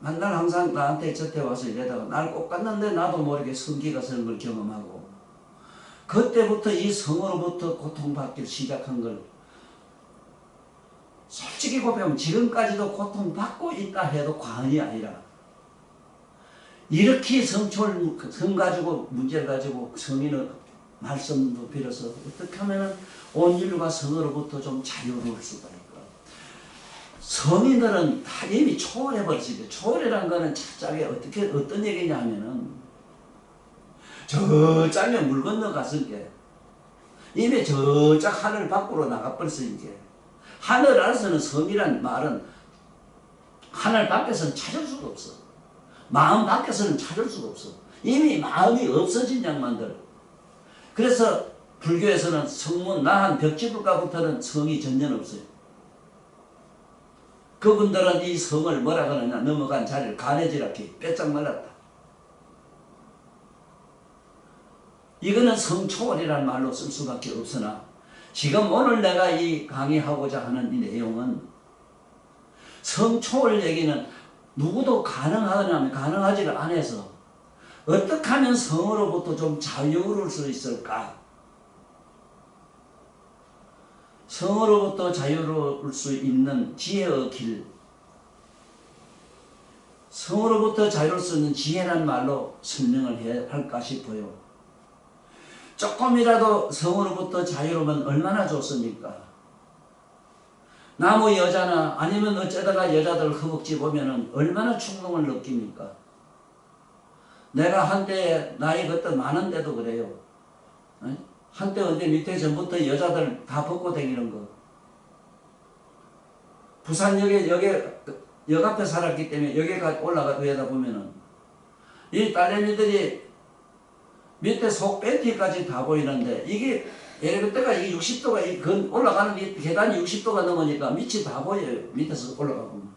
맨날 항상 나한테 곁에 와서 이러다가 날 꼭 갔는데 나도 모르게 성기가 서는 걸 경험하고 그때부터 이 성으로부터 고통받기 시작한 걸 솔직히 고백하면 지금까지도 고통받고 있다 해도 과언이 아니라 이렇게 성 가지고 문제를 가지고 성인의 말씀도 빌어서 어떻게 하면 온 인류가 성으로부터 좀 자유로울 수가 있을까. 성인들은 다 이미 초월해버리지. 초월이라는 거는 차짝에 어떤 얘기냐 하면은, 저 짝에 물 건너갔을 게, 이미 저 짝 하늘 밖으로 나가버렸어, 이게. 하늘 안에서는 성이란 말은 하늘 밖에서는 찾을 수가 없어. 마음 밖에서는 찾을 수가 없어. 이미 마음이 없어진 양반들. 그래서 불교에서는 성문, 나한 벽지불가부터는 성이 전혀 없어요. 그분들은 이 성을 뭐라 그러냐, 넘어간 자리를 가내지라기 빼짝 말랐다. 이거는 성초월이라는 말로 쓸 수밖에 없으나, 지금 오늘 내가 이 강의하고자 하는 이 내용은 성초월 얘기는 누구도 가능하냐면 가능하지를 않아서 어떻게 하면 성으로부터 좀 자유로울 수 있을까? 성으로부터 자유로울 수 있는 지혜의 길, 성으로부터 자유로울 수 있는 지혜란 말로 설명을 해야 할까 싶어요. 조금이라도 성으로부터 자유로우면 얼마나 좋습니까? 나무 여자나 아니면 어쩌다가 여자들 허벅지 보면은 얼마나 충동을 느낍니까? 내가 한때 나이 그때 많은데도 그래요. 한때 언제 밑에 전부터 여자들 다 벗고 다니는 거. 부산역에 역 앞에 살았기 때문에 역에 올라가 위에다 보면은 이 딸내미들이 밑에 속 팬티까지 다 보이는데, 이게 그때가 이 60도가 올라가는 계단이 60도가 넘으니까 밑이 다 보여요. 밑에서 올라가보면.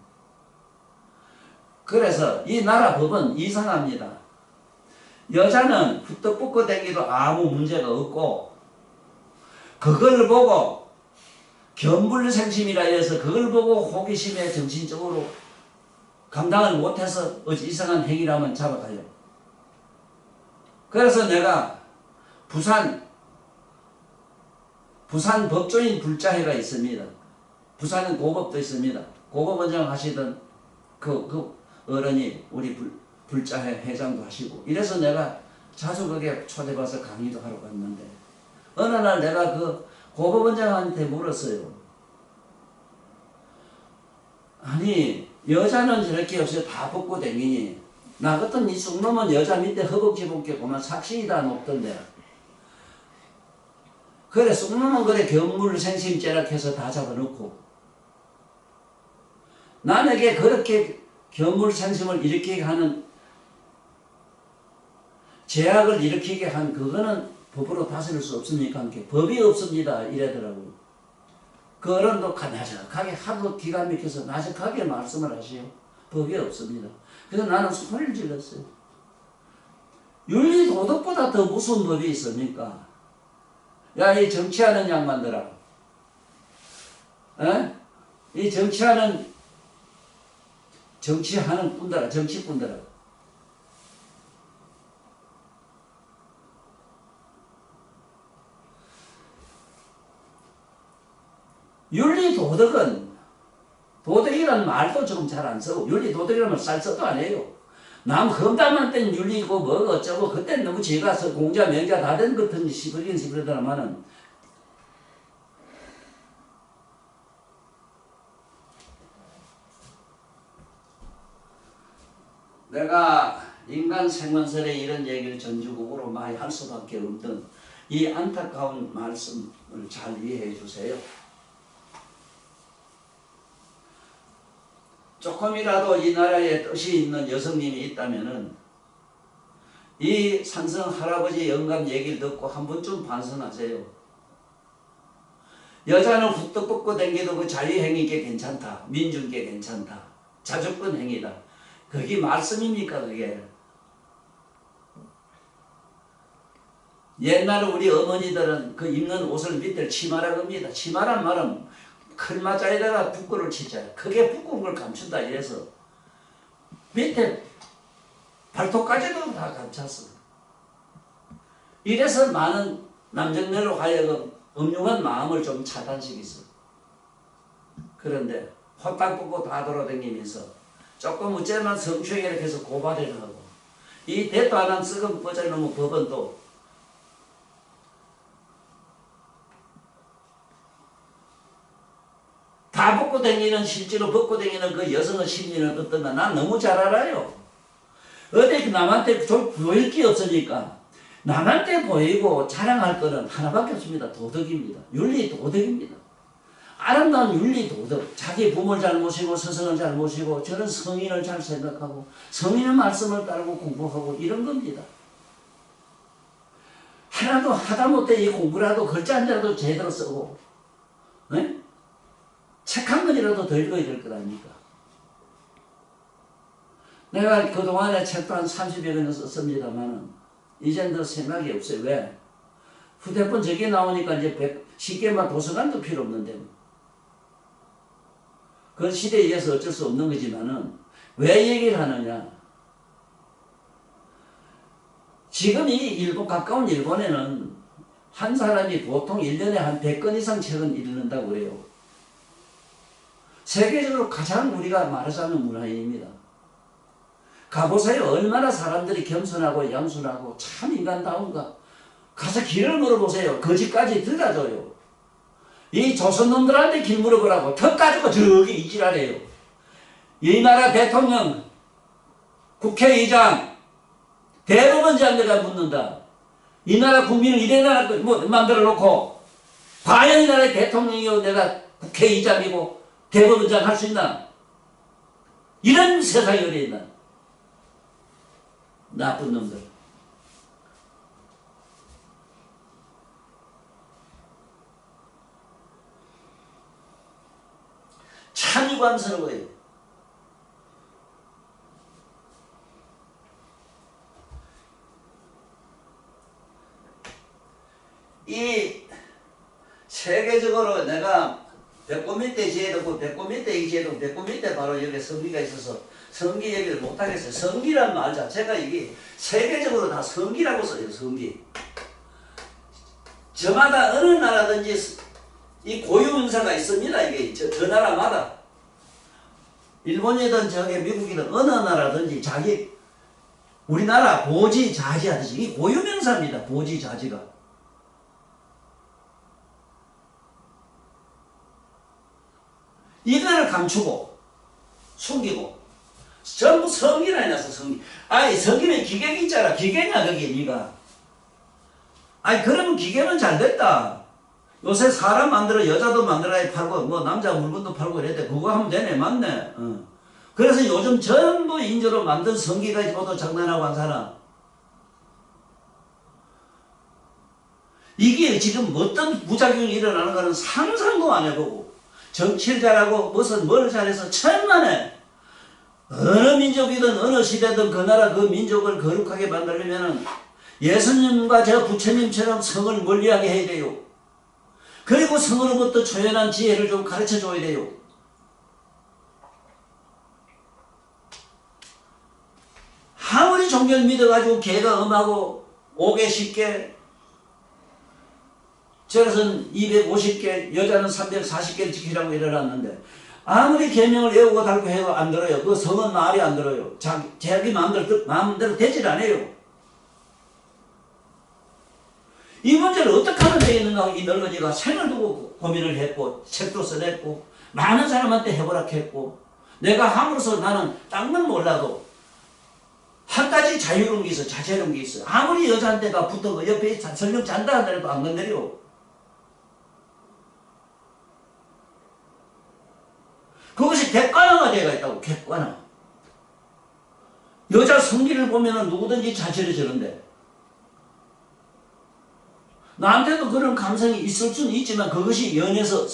그래서 이 나라 법은 이상합니다. 여자는 훌떡 벗고 다니도 아무 문제가 없고, 그걸 보고 견불생심이라 해서 그걸 보고 호기심에 정신적으로 감당을 못해서 이상한 행위라면 잡아가요. 그래서 내가 부산 법조인 불자회가 있습니다. 부산은 고법도 있습니다. 고법원장 하시던 그 어른이 우리 불자회 회장도 하시고, 이래서 내가 자주 거기에 초대받아서 강의도 하러 갔는데, 어느 날 내가 그 고법원장한테 물었어요. 아니, 여자는 저렇게 없이 다 벗고 다니니, 나 같은 이 쑥놈은 여자 밑에 허벅지 벗게 보면 삭신이 다 높던데, 그래 쑥놈은 그래 견물생심죄락해서 다 잡아놓고, 남에게 그렇게 견물생심을 일으키게 하는, 제약을 일으키게 한 그거는 법으로 다스릴 수 없습니까? 법이 없습니다 이래더라고요. 그 어른도 나적하게 하도 기가 막혀서 나적하게 말씀을 하시오. 법이 없습니다. 그래서 나는 소리를 질렀어요. 윤리 도덕보다 더 무서운 법이 있습니까? 야, 이 정치하는 양반들아, 이 정치하는 분들아, 정치꾼들아, 윤리 도덕은, 도덕이라는 말도 조금 잘 안 쓰고, 윤리 도덕이라는 말 잘 써도 안 해요. 남 험담할 땐 윤리고 뭐가 어쩌고, 그땐 너무 지가 공자 명자 다 된 것같은 시부리긴 시부리더라마는, 내가 인간 생문설에 이런 얘기를 전주국으로 많이 할 수밖에 없던 이 안타까운 말씀을 잘 이해해 주세요. 조금이라도 이 나라에 뜻이 있는 여성님이 있다면은 이 산성 할아버지 영감 얘기를 듣고 한 번쯤 반성하세요. 여자는 훌떡 벗고 다니도 그 자유행위게 괜찮다. 민중게 괜찮다. 자주권 행위다. 그게 말씀입니까 그게? 옛날에 우리 어머니들은 그 입는 옷을 밑에 치마라고 합니다. 치마란 말은 클마자에다가 부끄를 치잖아요. 크게 부끄러운 걸 감춘다 이래서 밑에 발톱까지도 다 감췄어. 이래서 많은 남정네로 하여금 음흉한 마음을 좀 차단시켰어. 그런데 홀딱 벗고 다 돌아다니면서 조금 어째만 성추행을 이렇게 해서 고발을 하고, 이 대도 하나 썩은 뻗어놓은 법은 또 다 다 벗고 다니는, 실제로 벗고 다니는 그 여성의 심리는 어떤가 난 너무 잘 알아요. 어디 남한테 보일 게 없으니까 남한테 보이고 자랑할 거는 하나밖에 없습니다. 도덕입니다. 윤리 도덕입니다. 아름다운 윤리 도덕. 자기 부모를 잘 모시고 스승을 잘 모시고 저런 성인을 잘 생각하고 성인의 말씀을 따르고 공부하고 이런 겁니다. 하나도 하다못해 이 공부라도 글자 한 자라도 제대로 쓰고 책 한 권이라도 더 읽어야 될 것 아닙니까? 내가 그동안에 책도 한 30여 권을 썼습니다만은 이제는 더 생각이 없어요. 왜? 휴대폰 저게 나오니까 이제 쉽게 막 도서관도 필요 없는데 그 시대에 의해서 어쩔 수 없는 거지만은 왜 얘기를 하느냐? 지금 이 일본, 가까운 일본에는 한 사람이 보통 1년에 한 100권 이상 책은 읽는다고 그래요. 세계적으로 가장 우리가 말하자면 문화인입니다. 가보세요. 얼마나 사람들이 겸손하고 양순하고 참 인간다운가. 가서 길을 물어보세요. 거지까지 들어줘요. 이 조선놈들한테 길 물어보라고 턱 가지고 저기 이지랄해요. 이 나라 대통령, 국회의장, 대법원장 내가 묻는다. 이 나라 국민을 이래 나라 만들어 놓고 과연 이 나라의 대통령이요 내가 국회의장이고 대법원장 할 수 있나? 이런 세상이 어디 있나? 나쁜 놈들. 참 유감스러워요. 이 세계적으로 내가 배꼽 밑에 지혜도 배꼽 밑에 이 지혜도 배꼽 밑에 바로 여기 성기가 있어서 성기 얘기를 못하겠어요. 성기란 말 자체가 이게 세계적으로 다 성기라고 써요. 성기. 저마다 어느 나라든지 이 고유명사가 있습니다. 이게 저 나라마다 일본이든 저기 미국이든 어느 나라든지 자기 우리나라 보지자지 하듯이 이 고유명사입니다. 보지자지가. 이거를 감추고 숨기고 전부 성기라 해놨어. 성기. 아니 성기는 기계가 있잖아. 기계냐 그게 니가. 아니 그러면 기계는 잘 됐다. 요새 사람 만들어 여자도 만들어야 팔고 뭐 남자 물건도 팔고 이랬대. 그거 하면 되네. 맞네. 그래서 요즘 전부 인조로 만든 성기가 있고도 장난하고 한 사람. 이게 지금 어떤 부작용이 일어나는 거는 상상도 안 해보고 정치를 잘하고 무슨 뭘 잘해서 천만에 어느 민족이든 어느 시대든 그 나라 그 민족을 거룩하게 만들려면 예수님과 저 부처님처럼 성을 멀리하게 해야 돼요. 그리고 성으로부터 초연한 지혜를 좀 가르쳐 줘야 돼요. 아무리 종교를 믿어가지고 개가 엄하고 5개 10개 저것은 250개 여자는 340개를 지키라고 일어났는데 아무리 계명을 외우고 달고 해도 안 들어요. 그 성은 말이 안 들어요. 자기 마음대로 되질 않아요. 이 문제를 어떻게 하면 되겠는가 이 늙은이가 생을 두고 고민을 했고 책도 써냈고 많은 사람한테 해보라 했고 내가 함으로써 나는 딴 건 몰라도 한 가지 자유로운 게 있어. 자제로운 게 있어. 아무리 여자한테가 붙어서 옆에 설령 잔다 하더라도 안 건드려. 그것이 객관화가 되어 있다고. 객관화. 여자 성기를 보면은 누구든지 자체를 저런데 나한테도 그런 감성이 있을 수는 있지만 그것이 연에서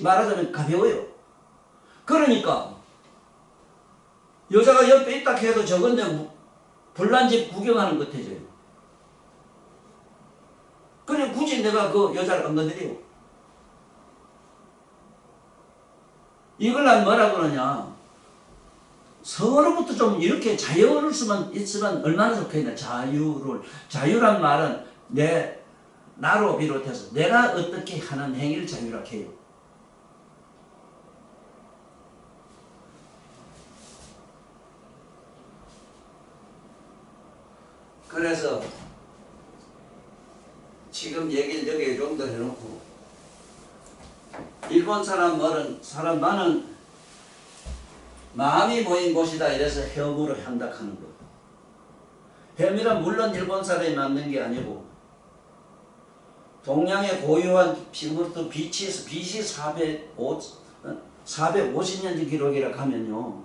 말하자면 가벼워요. 그러니까 여자가 옆에 있다 해도 저건데 불난 집 구경하는 것 같아져요. 그래 굳이 내가 그 여자를 안 건드려. 이걸 난 뭐라 그러냐. 성으로부터 좀 이렇게 자유를 있으면 얼마나 좋겠냐. 자유란 말은 나로 비롯해서 내가 어떻게 하는 행위를 자유라 해요. 그래서 지금 얘기를 여기 정도 해놓고 일본 사람 많은 마음이 모인 곳이다 이래서 헤엄으로 향락하는 거. 헤엄이란 물론 일본 사람이 만든 게 아니고 동양의 고유한 지금부터 BC 450년 전 기록이라 하면요.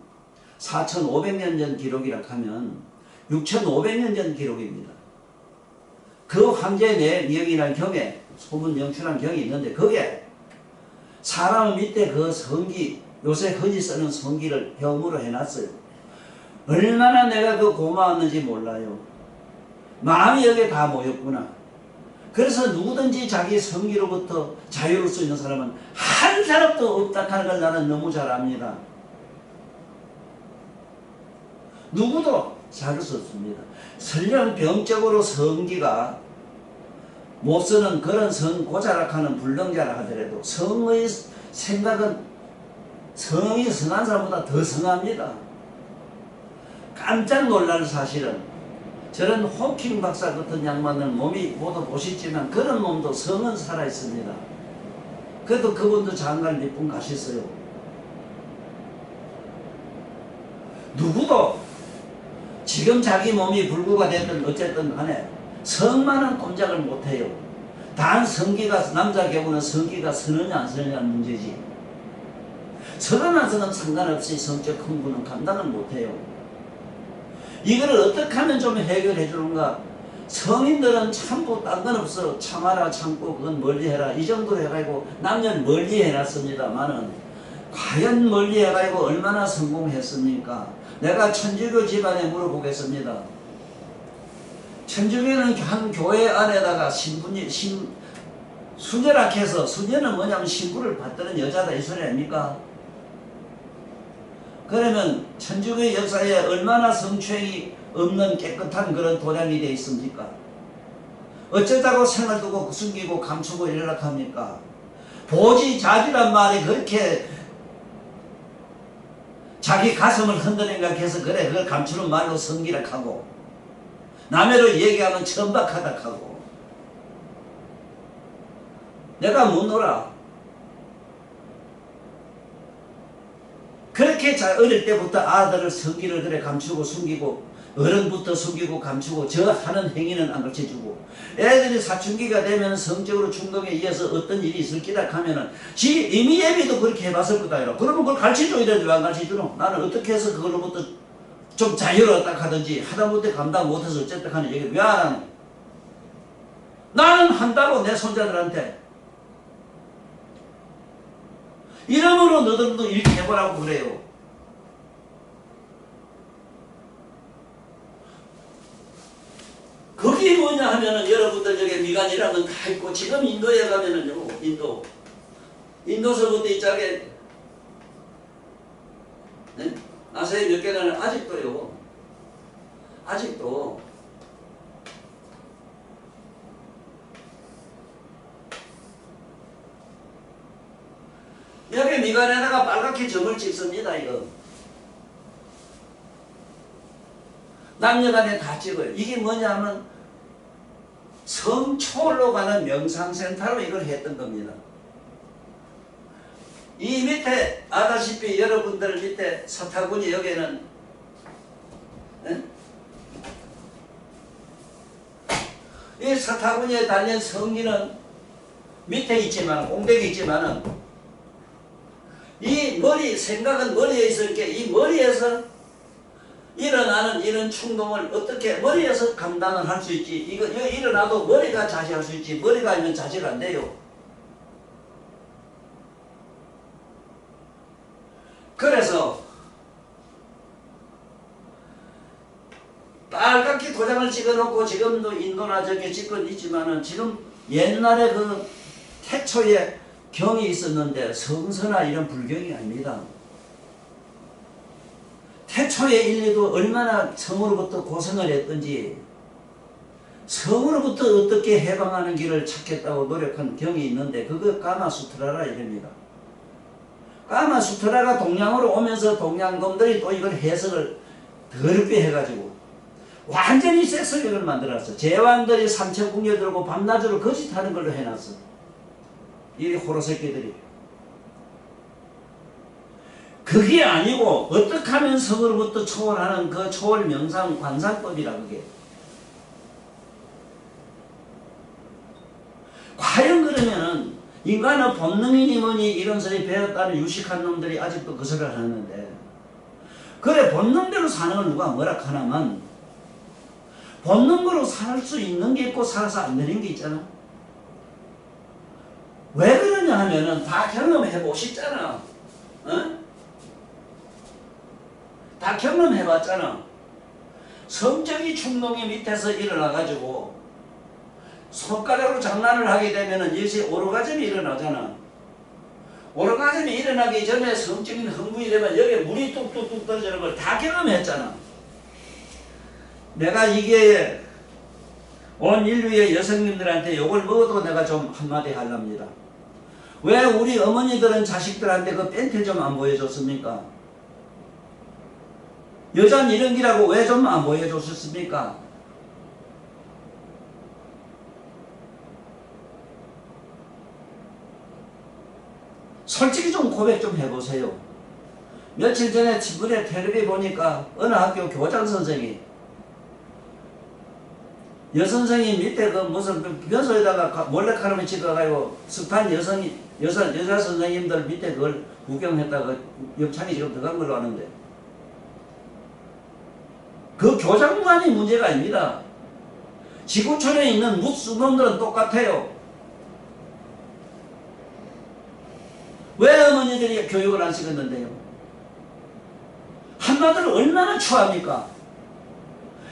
4,500년 전 기록이라 하면 6,500년 전 기록입니다. 그 황제 내명이라는 경에 소문 영출한 경이 있는데 거기에 사람 밑에 그 성기 요새 흔히 쓰는 성기를 헤엄으로 해놨어요. 얼마나 내가 그 고마웠는지 몰라요. 마음이 여기에 다 모였구나. 그래서 누구든지 자기 성기로부터 자유로울 수 있는 사람은 한 사람도 없다 하는 걸 나는 너무 잘 압니다. 누구도 자유로울 수 없습니다. 설령 병적으로 성기가 못 쓰는 그런 성고자락하는 불능자라 하더라도 성의 생각은 성이 성한 사람보다 더 성합니다. 깜짝 놀랄 사실은 저런 호킹 박사 같은 양반은 몸이 모두 보시지만 그런 몸도 성은 살아있습니다. 그래도 그분도 장가를 몇 분 가셨어요. 누구도 지금 자기 몸이 불구가 됐든 어쨌든 간에 성만은 꼼짝을 못해요. 단 성기가 남자 경우는 성기가 서느냐 안 서느냐 문제지. 서는 안 서는 상관없이 성적 흥분은 감당을 못해요. 이거를 어떻게 하면 좀 해결해 주는가. 성인들은 참고 딴 건 없어. 참아라 참고 그건 멀리해라 이 정도로 해가지고 남녀를 멀리 해놨습니다만은 과연 멀리 해가지고 얼마나 성공했습니까? 내가 천주교 집안에 물어보겠습니다. 천주교는 한 교회 안에다가 수녀락해서 수녀는 뭐냐면 신부를 받드는 여자다 이 소리 아닙니까? 그러면 천주교의 역사에 얼마나 성추행이 없는 깨끗한 그런 도량이 되어 있습니까? 어쩌다고 생을 두고 숨기고 감추고 이러라 합니까? 보지자주란 말이 그렇게 자기 가슴을 흔드는가 해서 그래 그걸 감추는 말로 성기라 하고 남해로 얘기하면 천박하다 하고 내가 못 놀아. 그렇게 어릴 때부터 아들을 성기를 그래 감추고 숨기고 어른부터 숨기고 감추고 저 하는 행위는 안 가르쳐주고 애들이 사춘기가 되면 성적으로 충동에 의해서 어떤 일이 있을 기다 하면은 지 이미 예비도 그렇게 해봤을 거다 이러. 그러면 그걸 가르쳐줘야 되는데 왜 안 가르쳐주노? 나는 어떻게 해서 그걸로부터 좀 자유로웠다 하든지 하다못해 감당 못해서 어쨌든 하는 얘기를 왜 안 하노? 나는 한다고 내 손자들한테 이러므로 너들도 이렇게 해보라고 그래요. 그게 뭐냐 하면은 여러분들 저기 미간이라는 건 다 있고 지금 인도에 가면은요 인도서부터 이쪽에 네? 아세아 몇 개는 아직도요 아직도 여기 미간에다가 빨갛게 점을 찍습니다. 이거 남녀간에 다 찍어요. 이게 뭐냐면 성초월로 가는 명상센터로 이걸 했던 겁니다. 이 밑에 아다시피 여러분들 밑에 서타구니 여기는 네? 이 서타구니에 달린 성기는 밑에 있지만 공백이 있지만은 이 머리 생각은 머리에 있을 게 이 머리에서 일어나는 이런 충동을 어떻게 머리에서 감당을 할 수 있지. 이거 일어나도 머리가 자제할 수 있지. 머리가 아니면 자제가 안 돼요. 그래서 빨갛게 도장을 찍어놓고 지금도 인도나 저기 찍고 있지만은 지금 옛날에 그 태초에 경이 있었는데 성서나 이런 불경이 아닙니다. 태초의 인류도 얼마나 성으로부터 고생을 했던지 성으로부터 어떻게 해방하는 길을 찾겠다고 노력한 경이 있는데 그거 가마수트라라 이럽니다. 가마수트라가 동양으로 오면서 동양놈들이 또 이걸 해석을 더럽게 해가지고 완전히 섹스격을 만들었어. 제왕들이 삼천궁녀 들고 밤낮으로 거짓하는 걸로 해놨어. 이 호로 새끼들이. 그게 아니고 어떻게 하면 성으로부터 초월하는 그 초월 명상 관상법이라 그게. 과연 그러면은 인간의 본능이니 뭐니 이런 소리 배웠다는 유식한 놈들이 아직도 그 소리를 하는데, 그래 본능대로 사는 걸 누가 뭐라 하나만 본능으로 살 수 있는 게 있고 살아서 안 되는 게 있잖아. 왜 그러냐 하면은 다 경험해 보시잖아. 어? 다 경험해 봤잖아. 성적인 충동이 밑에서 일어나가지고 손가락으로 장난을 하게 되면은 이것이 오르가즘이 일어나잖아. 오르가즘이 일어나기 전에 성적인 흥분이 되면 여기에 물이 뚝뚝뚝 떨어지는 걸 다 경험했잖아. 내가 이게 온 인류의 여성님들한테 욕을 먹어도 내가 좀 한마디 하랍니다. 왜 우리 어머니들은 자식들한테 그 팬티 좀 안 보여줬습니까? 여자는 이런 기라고 왜 좀 안 보여줬습니까? 솔직히 좀 고백 좀 해보세요. 며칠 전에 친구네 텔레비 보니까 어느 학교 교장 선생이 여선생이 밑에 그 무슨 벼소에다가 몰래카메라 찍어가지고 습한 여자 선생님들 밑에 그걸 구경했다가 영창이 지금 들어간 걸로 아는데, 그 교장만이 문제가 아닙니다. 지구촌에 있는 무수놈들은 똑같아요. 왜 어머니들이 교육을 안 시켰는데요? 한마디로 얼마나 추합니까?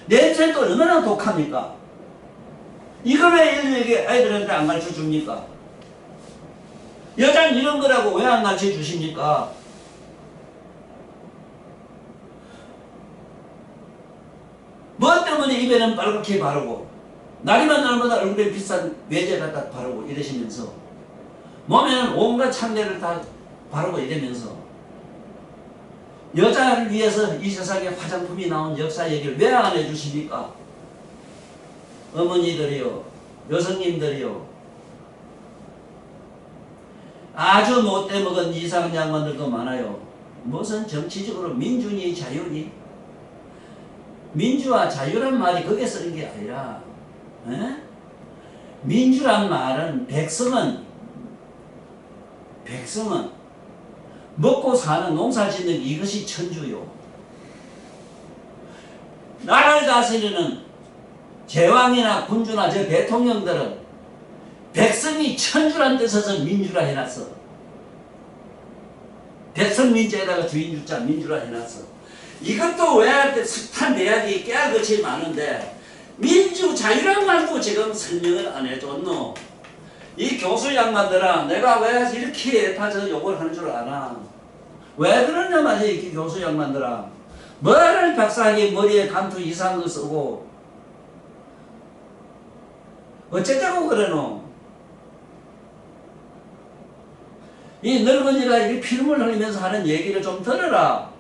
냄새도 얼마나 독합니까? 이걸 왜 인류에게 아이들한테 안 가르쳐 줍니까? 여자는 이런 거라고 왜 안 가르쳐 주십니까? 뭐 때문에 입에는 빨갛게 바르고 날이면 날마다 얼굴에 비싼 외제 갖다 바르고 이러시면서 몸에는 온갖 창내를 다 바르고 이러면서 여자를 위해서 이 세상에 화장품이 나온 역사 얘기를 왜 안 해주십니까? 어머니들이요, 여성님들이요, 아주 못돼 먹은 이상한 양반들도 많아요. 무슨 정치적으로 민주니 자유니? 민주와 자유란 말이 거기에 쓰는 게 아니라, 에? 민주란 말은 백성은 먹고 사는 농사 짓는 이것이 천주요. 나라를 다스리는 제왕이나 군주나 저 대통령들은 백성이 천주란 뜻에서 민주라 해놨어. 백성민주에다가 주인주자 민주라 해놨어. 이것도 왜 석탄 대학이 깨알같이 많은데 민주 자유란 말도 지금 설명을 안 해줬노. 이 교수 양반들아, 내가 왜 이렇게 다 저 욕을 하는 줄 아나? 왜 그러냐 말이야, 이 교수 양반들아. 뭐를 박사하게 머리에 감투 이상한 거 쓰고 어쩌자고 그러노? 이 늙은이가 이 피눈물 흘리면서 하는 얘기를 좀 들어라.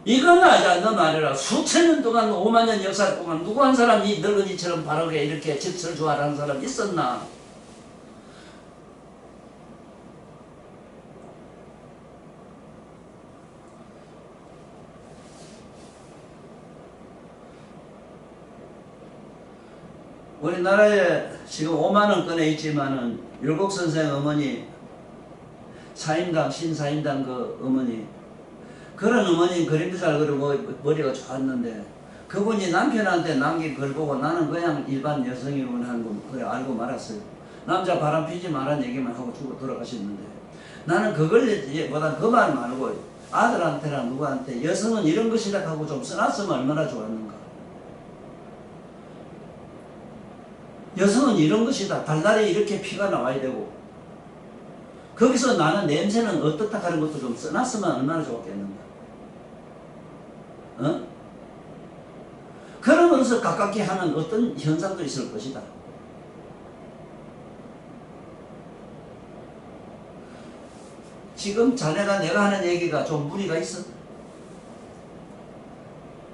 이건 아자, 너 말해라. 수천 년 동안 5만 년 역사 동안 누구 한 사람 이 늙은이처럼 바르게 이렇게 질설주화하는 사람 있었나? 우리나라에 지금 5만원권에 있지만은 율곡선생 어머니, 사임당, 신사임당 그 어머니, 그런 어머니 그림도 잘 그리고 머리가 좋았는데 그분이 남편한테 남긴 글 보고 나는 그냥 일반 여성이로만 하는 거 그래 알고 말았어요. 남자 바람 피지 말라는 얘기만 하고 죽어 돌아가셨는데, 나는 그걸보다 그 말 말고 아들한테나 누구한테 여성은 이런 것이라 하고 좀 써놨으면 얼마나 좋았는가. 여성은 이런 것이다. 달달이 이렇게 피가 나와야 되고, 거기서 나는 냄새는 어떻다 하는 것도 좀 써놨으면 얼마나 좋겠는가. 어? 그러면서 가깝게 하는 어떤 현상도 있을 것이다. 지금 자네가 내가 하는 얘기가 좀 무리가 있어?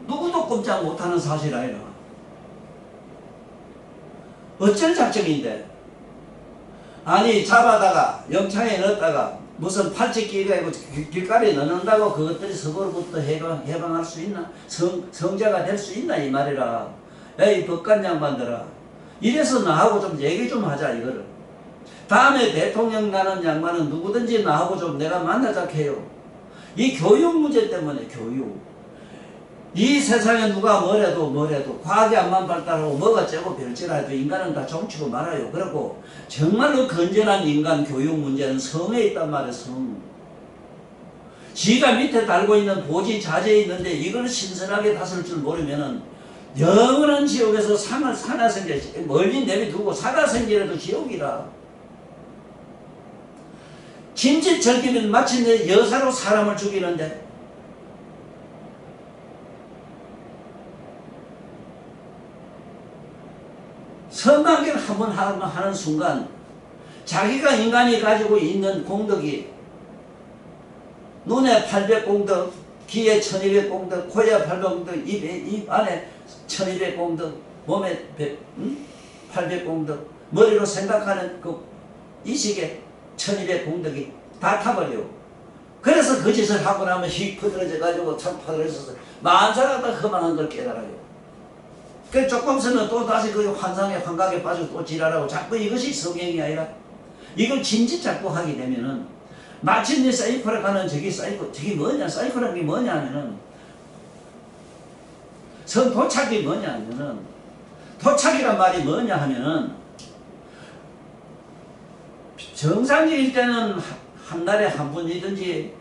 누구도 꼼짝 못하는 사실 아니라. 어쩔 작정인데? 아니 잡아다가 영창에 넣었다가 무슨 팔찌 끼고 길가에 넣는다고 그것들이 서로부터 해방할 수 있나? 성자가 될 수 있나 이 말이라. 에이 법관 양반들아, 이래서 나하고 좀 얘기 좀 하자 이거를. 다음에 대통령 나는 양반은 누구든지 나하고 좀 내가 만나자 해요. 이 교육 문제 때문에 교육. 이 세상에 누가 뭐래도 과학이 암만 발달하고 뭐가 째고 별지라 해도 인간은 다 종치고 말아요. 그리고 정말로 건전한 인간 교육 문제는 성에 있단 말이에요. 성. 지가 밑에 달고 있는 보지 자제에 있는데 이걸 신선하게 다스릴 줄 모르면은 영원한 지옥에서 산하생계 멀리 내비두고 산하생계라도 지옥이라. 김치철기면 마침내 여사로 사람을 죽이는데 성관계를 한번 하는 순간 자기가 인간이 가지고 있는 공덕이 눈에 800공덕, 귀에 1200공덕, 코에 800공덕, 입 안에 1200공덕, 몸에 800공덕, 머리로 생각하는 그 이식에 1200공덕이 다 타버려. 그래서 그 짓을 하고 나면 휙 퍼들어져 가지고 참 퍼들어져서 만사가 다 허망한 걸 깨달아요. 그 조금 있으면 또 다시 그 환상에 환각에 빠져 또 지랄하고 자꾸 이것이 성행이 아니라 이걸 진짓 자꾸 하게 되면은 마침내 사이코를 가는 저기 뭐냐, 사이코라는 게 뭐냐 하면은 도착이 뭐냐 하면은 도착이란 말이 뭐냐 하면은 정상적일 때는 한 달에 한 번이든지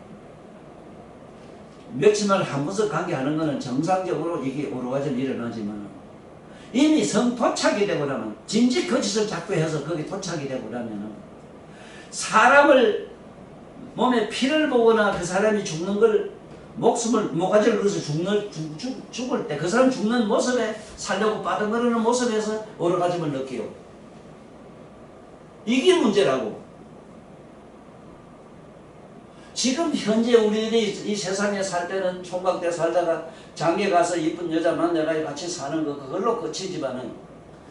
며칠만 한 번씩 관계하는 것은 정상적으로 이게 오르가즘 일어나지만 이미 도착이 되고 나면 진즉 거짓을 자꾸 해서 거기 도착이 되고 나면은 사람을 몸에 피를 보거나 그 사람이 죽는 걸 목숨을 모가지를 넣어서 죽을 때 그 사람 죽는 모습에 살려고 빠져나가는 모습에서 오르가즘을 느껴요. 이게 문제라고. 지금 현재 우리들이 이 세상에 살 때는 총각 때 살다가 장계 가서 이쁜 여자 만나가 같이 사는 거 그걸로 그치지만은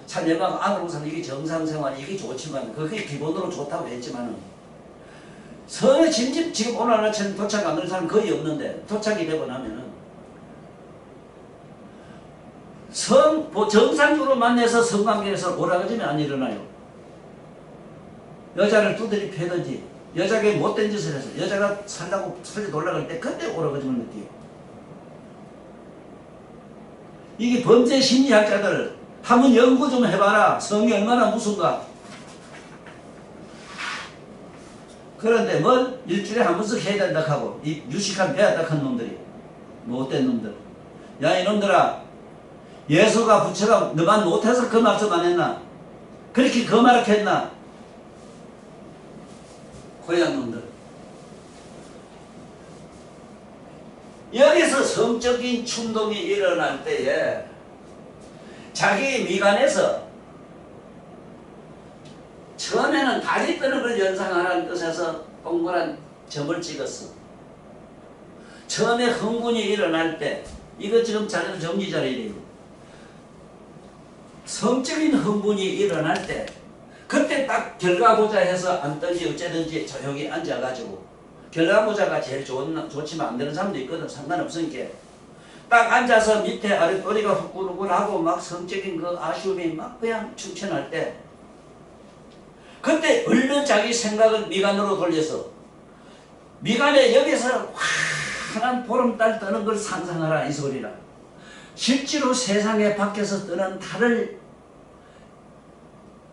살려면 아들 사는 이게 정상생활 이게 좋지만 그게 기본으로 좋다고 했지만은 성에 진집 지금 오늘 아침 도착 안 되는 사람 거의 없는데 도착이 되고 나면은 정상적으로 만나서 성관계에서 오라가짐이 안 일어나요. 여자를 두드리 패든지 여자에게 못된 짓을 해서 여자가 살라고 살려 돌아갈 때 그때 오라가짐을 느껴요. 이게 범죄 심리학자들 한번 연구 좀 해봐라. 성이 얼마나 무슨가. 그런데 뭘 일주일에 한 번씩 해야 된다 하고 이 유식한 배아닥한 놈들이 못된 놈들. 야 이놈들아, 예수가 부처가 너만 못해서 그 말씀 안 했나? 그렇게 그 말을 했나? 고향 놈들. 여기서 성적인 충동이 일어날 때에 자기 미간에서 처음에는 다리 떠는 걸 연상하라는 뜻에서 동그란 점을 찍었어. 처음에 흥분이 일어날 때 이거 지금 자료를 정리 잘해야 돼요. 성적인 흥분이 일어날 때 그때 딱 결과보자 해서 앉든지 어쩌든지 조용히 앉아가지고 결과보자가 제일 좋지만 안 되는 사람도 있거든. 상관없으니까 딱 앉아서 밑에 아랫도리가 후끈후끈하고 막 성적인 그 아쉬움이 막 그냥 충천할 때 그때 얼른 자기 생각을 미간으로 돌려서 미간에 여기서 환한 보름달 뜨는 걸 상상하라 이 소리라. 실제로 세상에 밖에서 뜨는 달을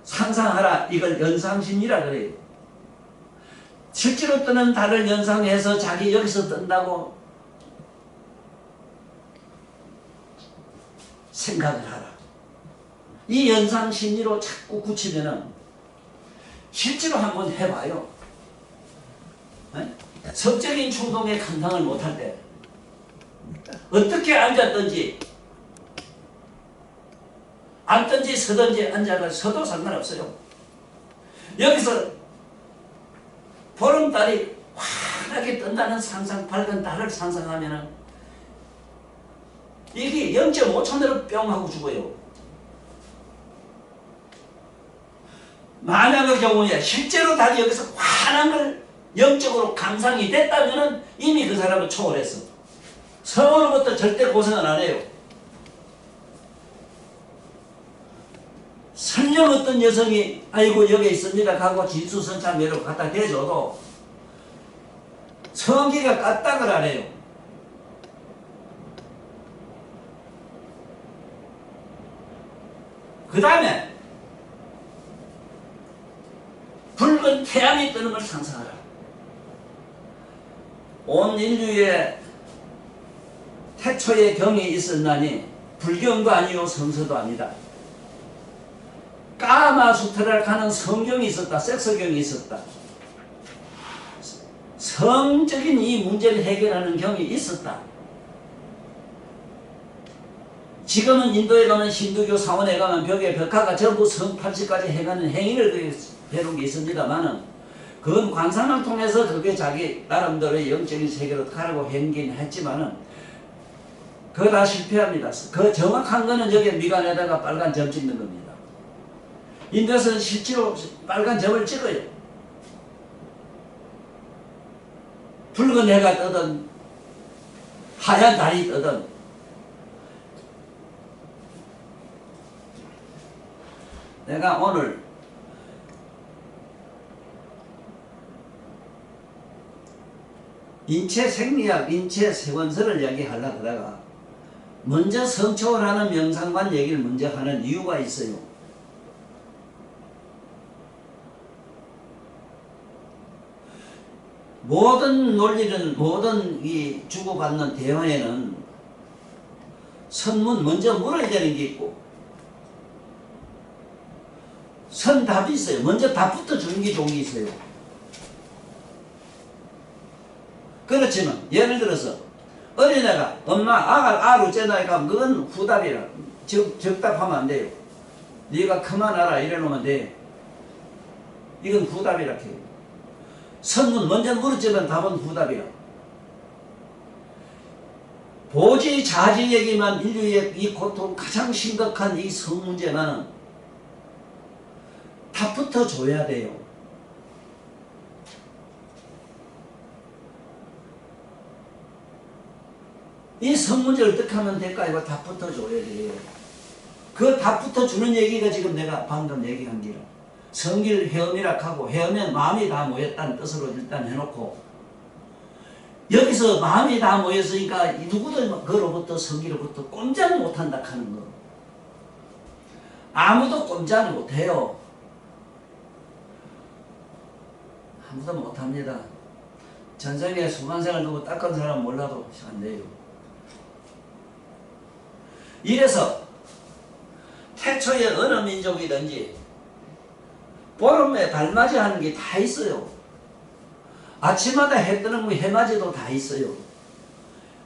상상하라. 이걸 연상심이라 그래요. 실제로 뜨는 달을 연상해서 자기 여기서 뜬다고 생각을 하라. 이 연상심리로 자꾸 굳히면은 실제로 한번 해봐요. 성적인 충동에 감당을 못할 때 어떻게 앉았든지 앉든지 서든지 앉아가 서도 상관없어요. 여기서 보름달이 환하게 뜬다는 상상, 밝은 달을 상상하면은 이게 0.5초내로 뿅 하고 죽어요. 만약의 경우에 실제로 달이 여기서 환한 걸 영적으로 감상이 됐다면 이미 그 사람은 초월했어. 성으로부터 절대 고생은 안 해요. 설령 어떤 여성이 아이고 여기 있습니다 하고 진수성찬매로 갖다 대줘도 성기가 까딱을 안 해요. 그 다음에 붉은 태양이 뜨는 걸 상상하라. 온 인류에 태초의 경이 있었나니 불경도 아니요 성서도 아니다. 까마수트라를 가는 성경이 있었다. 섹스경이 있었다. 성적인 이 문제를 해결하는 경이 있었다. 지금은 인도에 가면 힌두교 사원에 가면 벽에 벽화가 전부 성 80까지 해가는 행위를 해놓은 게 있습니다만은 그건 관상을 통해서 그게 자기 나름대로의 영적인 세계로 가라고 행긴 했지만은 그거 다 실패합니다. 그 정확한 거는 여기 미간에다가 빨간 점 찍는 겁니다. 인도에서는 실제로 빨간 점을 찍어요. 붉은 해가 뜨든 하얀 달이 뜨든 내가 오늘 인체 생리학, 인체 세원설을 이야기하려고 하다가 먼저 성초월하는 명상관 얘기를 먼저 하는 이유가 있어요. 모든 논리는, 모든 이 주고받는 대화에는 선문 먼저 물어야 되는 게 있고 선답이 있어요. 먼저 답부터 주는 게 좋은 게 있어요. 그렇지만 예를 들어서 어린애가 엄마 아가 어째나 가면 그건 후답이라 적답하면 안 돼요. 네가 그만하라 이래놓으면 돼. 이건 후답이라 해요. 선문 먼저 물었지만 답은 후답이라. 보지 자지 얘기만 인류의 이 고통 가장 심각한 이 성문제만은 답부터 줘야 돼요. 이 성문제를 어떻게 하면 될까? 이거 답부터 줘야 돼요. 그 답부터 주는 얘기가 지금 내가 방금 얘기한 기라. 성길 헤엄이라 하고 헤엄면 마음이 다 모였다는 뜻으로 일단 해놓고 여기서 마음이 다 모였으니까 누구도 그로부터 성기로부터 꼼짝 못한다 하는 거. 아무도 꼼짝 못해요. 아무도 못합니다. 전생에 수강생을 두고 닦은 사람 몰라도 안 돼요. 이래서 태초의 어느 민족이든지 보름에 달맞이 하는 게 다 있어요. 아침마다 해 뜨는 거 해맞이도 다 있어요.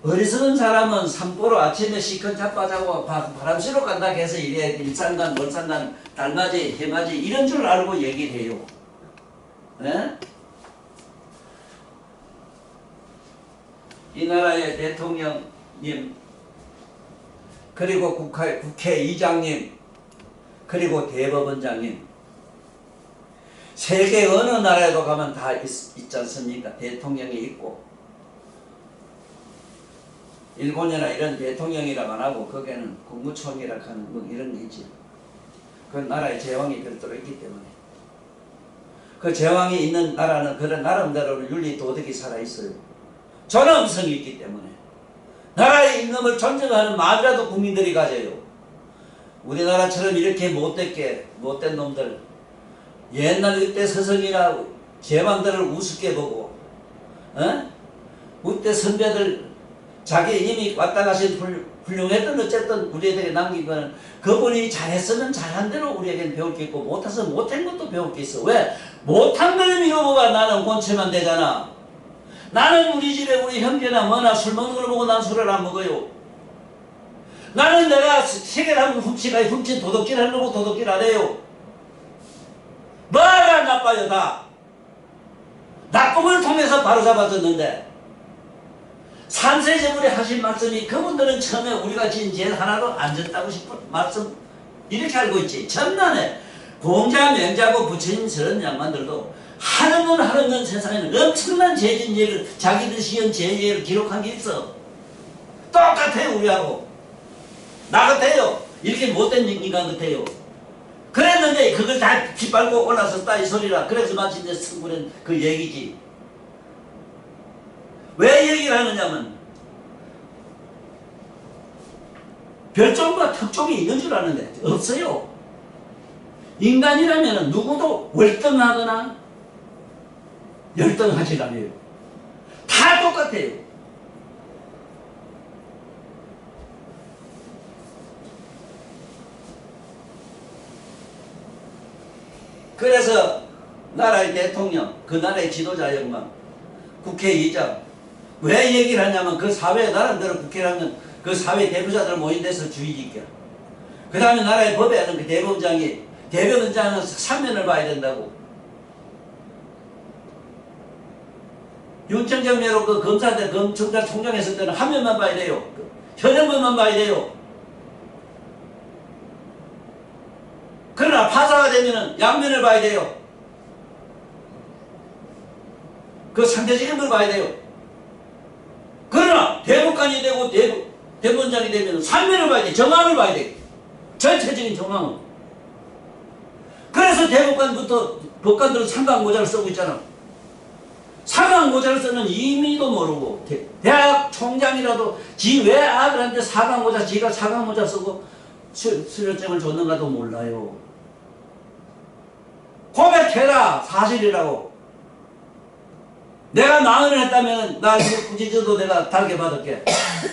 어리석은 사람은 산보로 아침에 시큰 자빠자고 바람 쐬러 간다 해서 이래 일산간, 월산간, 달맞이, 해맞이 이런 줄 알고 얘기를 해요. 네? 이 나라의 대통령님 그리고 국회의장님 그리고 대법원장님 세계 어느 나라에도 가면 다 있지 않습니까? 대통령이 있고 일본이나 이런 대통령이라고 안 하고 거기에는 국무총리라 하는 뭐 이런 게 있지. 그 나라의 제왕이 별도로 있기 때문에 그 제왕이 있는 나라는 그런 나름대로 윤리 도덕이 살아있어요. 존엄성이 있기 때문에 나라의 임금을 존중하는 마음이라도 국민들이 가져요. 우리나라처럼 이렇게 못된 놈들 옛날 그때 서성이나 제왕들을 우습게 보고 그때 선배들 자기 이미 왔다 가신 훌륭했던 어쨌든 우리에게 남긴 거는 그분이 잘했으면 잘한 대로 우리에게는 배울 게 있고 못해서 못한 것도 배울 게 있어. 왜? 못한 걸 미워보가 나는 곤치면 되잖아. 나는 우리 집에 우리 형제나 뭐나 술 먹는 걸 보고 난 술을 안 먹어요. 나는 내가 세계를 훔친 도둑질 하려고 도둑질 안 해요. 뭐가 나빠요 다. 나쁨을 통해서 바로잡아줬는데 삼세제물에 하신 말씀이 그분들은 처음에 우리가 지은 죄 하나도 안 졌다고 싶은 말씀 이렇게 알고 있지. 전난에 공자, 명자고 부처님 저런 양반들도 하는 건 세상에는 엄청난 재진예를, 자기들 시연 재예를 기록한 게 있어. 똑같아요, 우리하고. 나 같아요. 이렇게 못된 인간 같아요. 그랬는데 그걸 다 빗발고 올라섰다 이 소리라. 그래서 마치 이제 성불한 그 얘기지. 왜 얘기를 하느냐면 별종과 특종이 있는 줄 아는데 없어요. 인간이라면 누구도 월등하거나 열등하지 않아요. 다 똑같아요. 그래서 나라의 대통령, 그 나라의 지도자 역만, 국회의장, 왜 얘기를 하냐면 그 사회, 나름대로 국회라는 그 사회 대표자들 모인 데서 주의 깊게. 그 다음에 나라의 법에 하는 그 대법원장은 삼면을 봐야 된다고. 윤청정 매로 그 검찰총장 했을 때는 한 면만 봐야 돼요. 현행법만 봐야 돼요. 그러나 파사가 되면은 양면을 봐야 돼요. 그 상대적인 걸 봐야 돼요. 그러나 대법관이 되고 대법원장이 되면 삼면을 봐야 돼. 정황을 봐야 돼. 전체적인 정황은. 그래서 대법관부터 법관들은 상강 모자를 쓰고 있잖아. 상강 모자를 쓰는 의미도 모르고 대학 총장이라도 지 왜 아들한테 사강 모자, 지가 사강 모자 쓰고 수료증을 줬는가도 몰라요. 고백해라. 사실이라고. 내가 망언을 했다면 나 굳이 저도 내가 달게 받을게.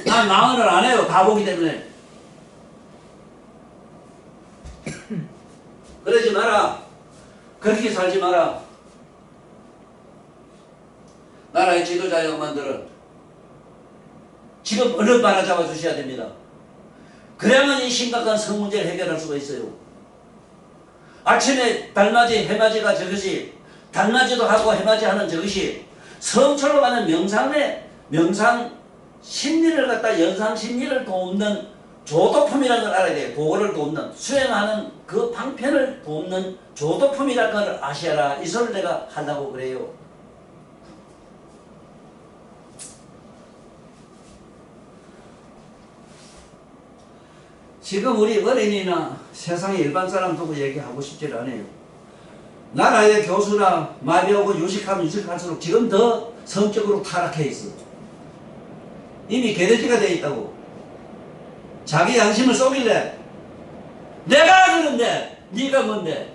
난 망언을 안 해요. 다 보기 때문에. 그러지 마라. 그렇게 살지 마라. 나라의 지도자 양반들은 지금 얼른 바라잡아 주셔야 됩니다. 그래야만 이 심각한 성 문제를 해결할 수가 있어요. 아침에 달맞이 해맞이가 저것이, 달맞이도 하고 해맞이 하는 저것이 성철로 가는 명상 심리를 갖다 연상 심리를 돕는 조도품이라는 걸 알아야 돼요. 그거를 돕는, 수행하는 그 방편을 돕는 조도품이라는 걸 아시아라. 이 소리를 내가 하려고 그래요. 지금 우리 어린이나 세상의 일반 사람 두고 얘기하고 싶지 않아요. 나라의 교수나 마비하고 유식하면 유식할수록 지금 더 성적으로 타락해 있어. 이미 개돼지가 돼 있다고. 자기 양심을 속일래. 내가 그런데 네가 뭔데.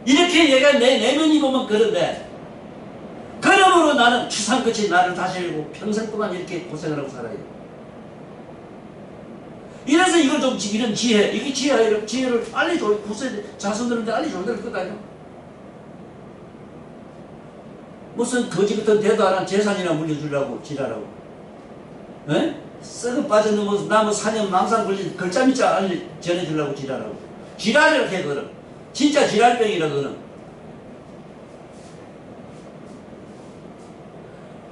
이렇게 얘가 내 내면이 보면 그런데. 그러므로 나는 추상 끝이 나를 다스리고 평생 동안 이렇게 고생을 하고 살아요. 이래서 이걸 좀, 이런 지혜, 이게 지혜를 알려줘야, 자손들한테 알려줘야 될 것 아니야? 무슨 거지 같은 대도 안 한 재산이나 물려주려고, 지랄하고. 에? 썩어 빠져는 뭐, 나무 사년 망상 걸린 글자 밑자 전해주려고 지랄하고. 지랄이라고 해, 그거는. 진짜 지랄병이라, 그거는.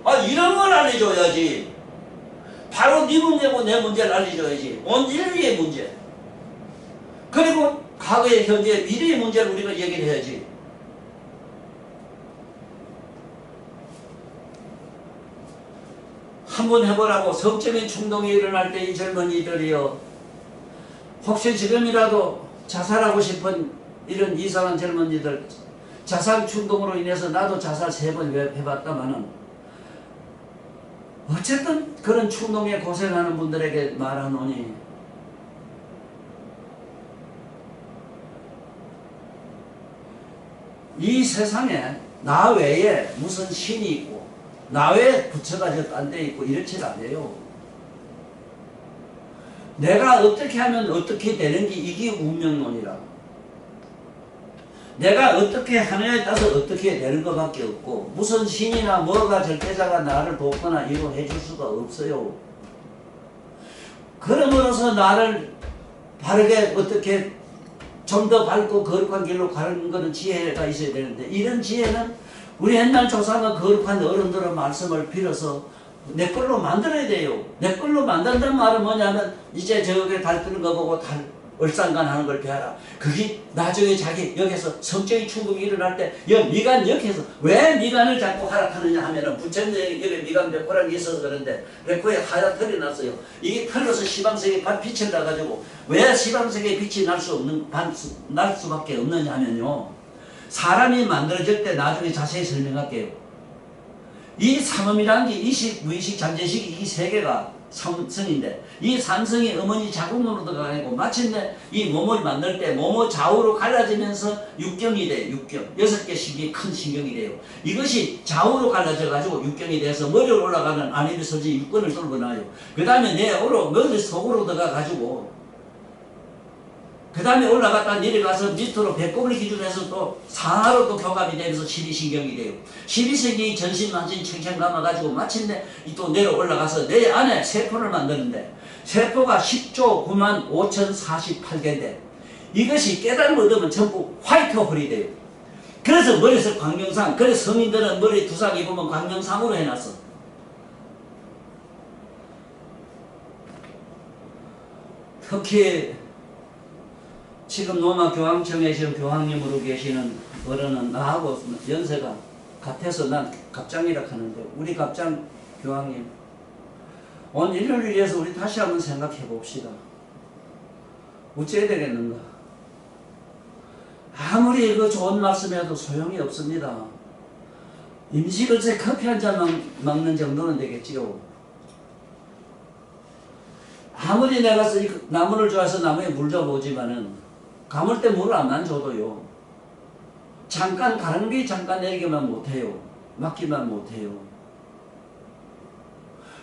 아, 이런 걸 알려줘야지. 바로 네 문제고 내 문제를 알려줘야지. 온 인류의 문제. 그리고 과거의, 현재, 미래의 문제를 우리가 얘기를 해야지. 한번 해보라고. 성적인 충동이 일어날 때 이 젊은이들이요. 혹시 지금이라도 자살하고 싶은 이런 이상한 젊은이들, 자살 충동으로 인해서 나도 자살 3번 해봤다마는 어쨌든 그런 충동에 고생하는 분들에게 말하노니 이 세상에 나 외에 무슨 신이 있고 나 외에 부처가 저 딴 데 있고 이렇지 않아요. 내가 어떻게 하면 어떻게 되는 게 이게 운명론이라. 내가 어떻게 하느냐에 따라서 어떻게 되는 것밖에 없고 무슨 신이나 뭐가 절대자가 나를 돕거나 이루해 줄 수가 없어요. 그러므로서 나를 바르게 어떻게 좀 더 밝고 거룩한 길로 가는 것은 지혜가 있어야 되는데 이런 지혜는 우리 옛날 조상과 거룩한 어른들의 말씀을 빌어서 내 걸로 만들어야 돼요. 내 걸로 만든다는 말은 뭐냐면 이제 저게 달 뜨는 거 보고 달 얼쌍간하는 걸 배워라. 그게 나중에 자기 여기서 성적인 충동이 일어날 때 미간 역에서 왜 미간을 자꾸 하락하느냐 하면은 부처님이 여기 미간 백호라는 게 있어서 그런데 백호에 하얀 털이 났어요. 이게 털로서 시방색에 빛을 나가지고 왜 시방색에 빛이 날 수밖에 없느냐 하면요. 사람이 만들어질 때 나중에 자세히 설명할게요. 이 삼음이라는 게 이식, 무의식, 잠재식 이 세 개가 삼성인데 이 삼성이 어머니 자궁으로 들어가고 마침내 이 몸을 만들 때 몸의 좌우로 갈라지면서 육경이 돼요. 육경. 6개 신경이 큰 신경이 돼요. 이것이 좌우로 갈라져 가지고 육경이 돼서 머리로 올라가는 아니비소지 육근을 돌고 나요. 그 다음에 뇌로 머리 속으로 들어가 가지고 그 다음에 올라갔다 내려가서 밑으로 배꼽을 기준해서 또 상하로 또 교감이 되면서 12신경이 돼요. 12신경이 전신만신 챙챙 감아가지고 마침내 또 내려 올라가서 내 안에 세포를 만드는데 세포가 10조 9만 5,048개인데 이것이 깨달음을 얻으면 전부 화이트 홀이 돼요. 그래서 머리에서 광명상, 그래서 성인들은 머리 두상 입으면 광명상으로 해놨어. 특히 지금 노마 교황청에 지금 교황님으로 계시는 어른은 나하고 연세가 같아서 난 갑장이라 하는데 우리 갑장 교황님 오늘 인류를 위해서 우리 다시 한번 생각해 봅시다. 어째야 되겠는가? 아무리 그 좋은 말씀해도 소용이 없습니다. 임시로제 커피 한 잔 먹는 정도는 되겠지요. 아무리 내가 나무를 좋아해서 나무에 물 줘보지만은 가물 때 물을 안 줘도요. 잠깐 가랑비 잠깐 내리기만 못해요. 맡기만 못해요.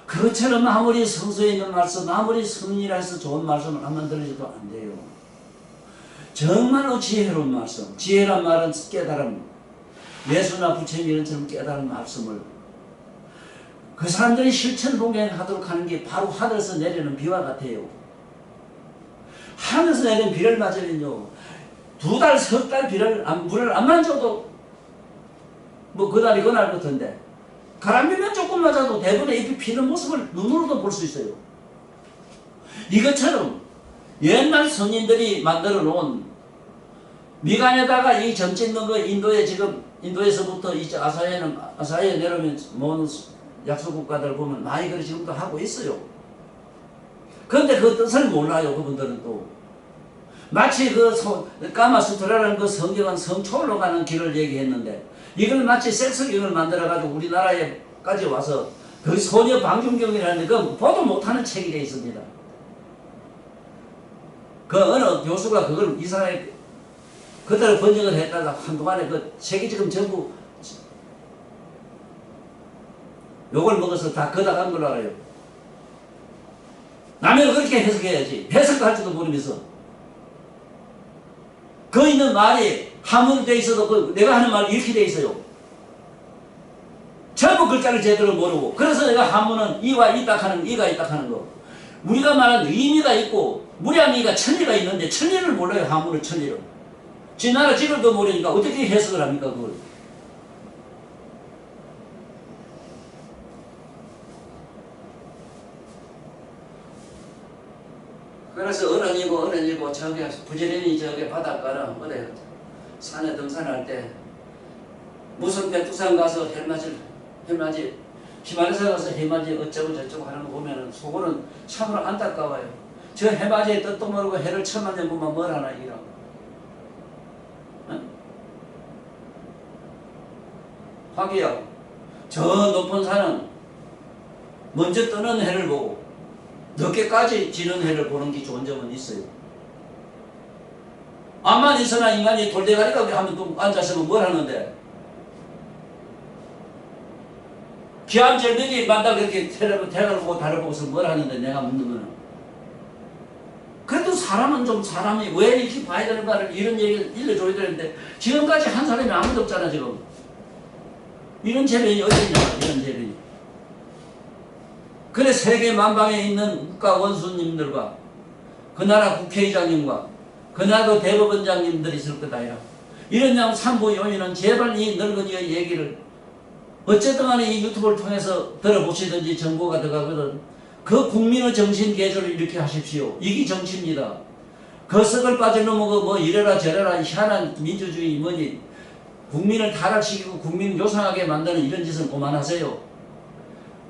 그것처럼 아무리 성서에 있는 말씀, 아무리 성인이라 해서 좋은 말씀을 한번 들려줘도 안 돼요. 정말로 지혜로운 말씀, 지혜란 말은 깨달음, 예수나 부처님 이런 처럼 깨달은 말씀을 그 사람들이 실천봉행하도록 하는 게 바로 하늘에서 내리는 비와 같아요. 하늘에서 내리는 비를 맞으면요 2달, 3달 물을 안 만져도 뭐 그달이 그날 같은데 가랑비만 조금 맞아도 대부분의 잎이 피는 모습을 눈으로도 볼 수 있어요. 이것처럼 옛날 선인들이 만들어 놓은 미간에다가 이 점 찍는 거 인도에 지금 인도에서부터 이제 아사히에 내려오면 모든 약소국가들 보면 많이 그런 지금도 하고 있어요. 그런데 그 뜻을 몰라요. 그분들은 또 마치 그 까마수트라라는 그 성경은 성초로 가는 길을 얘기했는데 이걸 마치 섹스경을 만들어가지고 우리나라에까지 와서 그 소녀 방중경이라는 그 보도 못하는 책이 되어 있습니다. 그 어느 교수가 그걸 이상하게 그대로 번역을 했다가 한동안에 그 책이 지금 전부 욕을 먹어서 다 걷어간 걸로 알아요. 남을 그렇게 해석해야지. 해석도 할 줄도 모르면서. 그 있는 말이 한문으로 돼 있어도 내가 하는 말이 이렇게 돼 있어요. 전부 글자를 제대로 모르고. 그래서 내가 한문은 이와 이딱 하는 이가 이딱 하는 거. 우리가 말하는 의미가 있고 무량의가 천리가 있는데 천리를 몰라요. 한문을 천리를. 지 나라 지글도 모르니까 어떻게 해석을 합니까 그걸. 그래서 어른이고 저게 부지런히 저게 바닷가나 어디 산에 등산할 때 무슨 백두산 가서 해맞이 히말라야 가서 해맞이 어쩌고 저쩌고 하는 거 보면은 속으로는 참으로 안타까워요. 저 해맞이의 뜻도 모르고 해를 1000만 년 보면 뭘 하나 이라고. 응? 화기야 저 높은 산은 먼저 뜨는 해를 보고 늦게까지 지는 해를 보는 게 좋은 점은 있어요. 암만 있으나 인간이 돌대가리가 하면 또 앉아서는 뭘 하는데 기암절벽이 만다 그렇게 태를 보고 달을 보고서 뭘 하는데 내가 묻는 거는 그래도 사람은 좀 사람이 왜 이렇게 봐야 되는가를 이런 얘기를 일러줘야 되는데 지금까지 한 사람이 아무도 없잖아 지금. 이런 재변이 어디 있냐 이런 재변이. 그래 세계 만방에 있는 국가 원수님들과 그 나라 국회의장님과 그 나라 대법원장님들이 있을 거다. 이런 양 삼부 요인은 제발 이 늙은이의 얘기를 어쨌든 간에 이 유튜브를 통해서 들어보시든지 정보가 들어가거든. 그 국민의 정신 개조를 이렇게 하십시오. 이게 정치입니다. 거석을 빠져넘어고 뭐 이래라 저래라 희한한 민주주의 뭐니 국민을 타락시키고 국민을 요상하게 만드는 이런 짓은 그만하세요.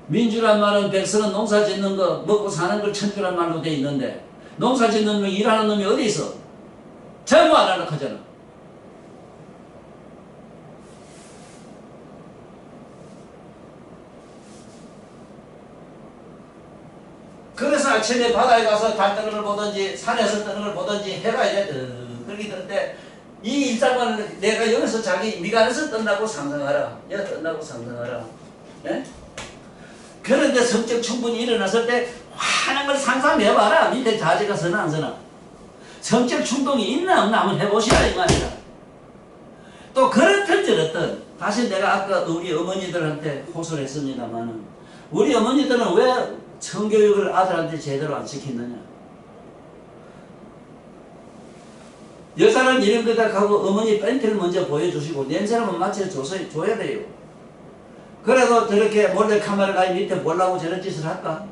민주란 말은 백성은 농사 짓는 거 먹고 사는 걸 천주란 말로 돼 있는데 농사 짓는 놈 일하는 놈이 어디 있어? 전부 안 하려고 하잖아. 그래서 아침에 바다에 가서 달 뜨는 걸 보든지 산에서 뜨는 걸 보든지 해가 이제 그렇게 뜨는데 이 일상을 내가 여기서 자기 미간에서 뜬다고 상상하라. 여기 뜬다고 상상하라. 예? 그런데 성적 충분히 일어났을 때 화난 걸 상상해봐라. 밑에 자제가 서나 안 서나. 성적 충동이 있나 없나 한번 해보시라 이 말이야. 또 그렇든 저렇든 다시 내가 아까 우리 어머니들한테 호소를 했습니다만은 우리 어머니들은 왜 성교육을 아들한테 제대로 안 시키느냐. 여자는 이런 거다 하고 어머니 팬티를 먼저 보여주시고 냄새를 맡아줘야 돼요. 그래도 저렇게 몰래 카메라가 밑에 보려고 저런 짓을 할까?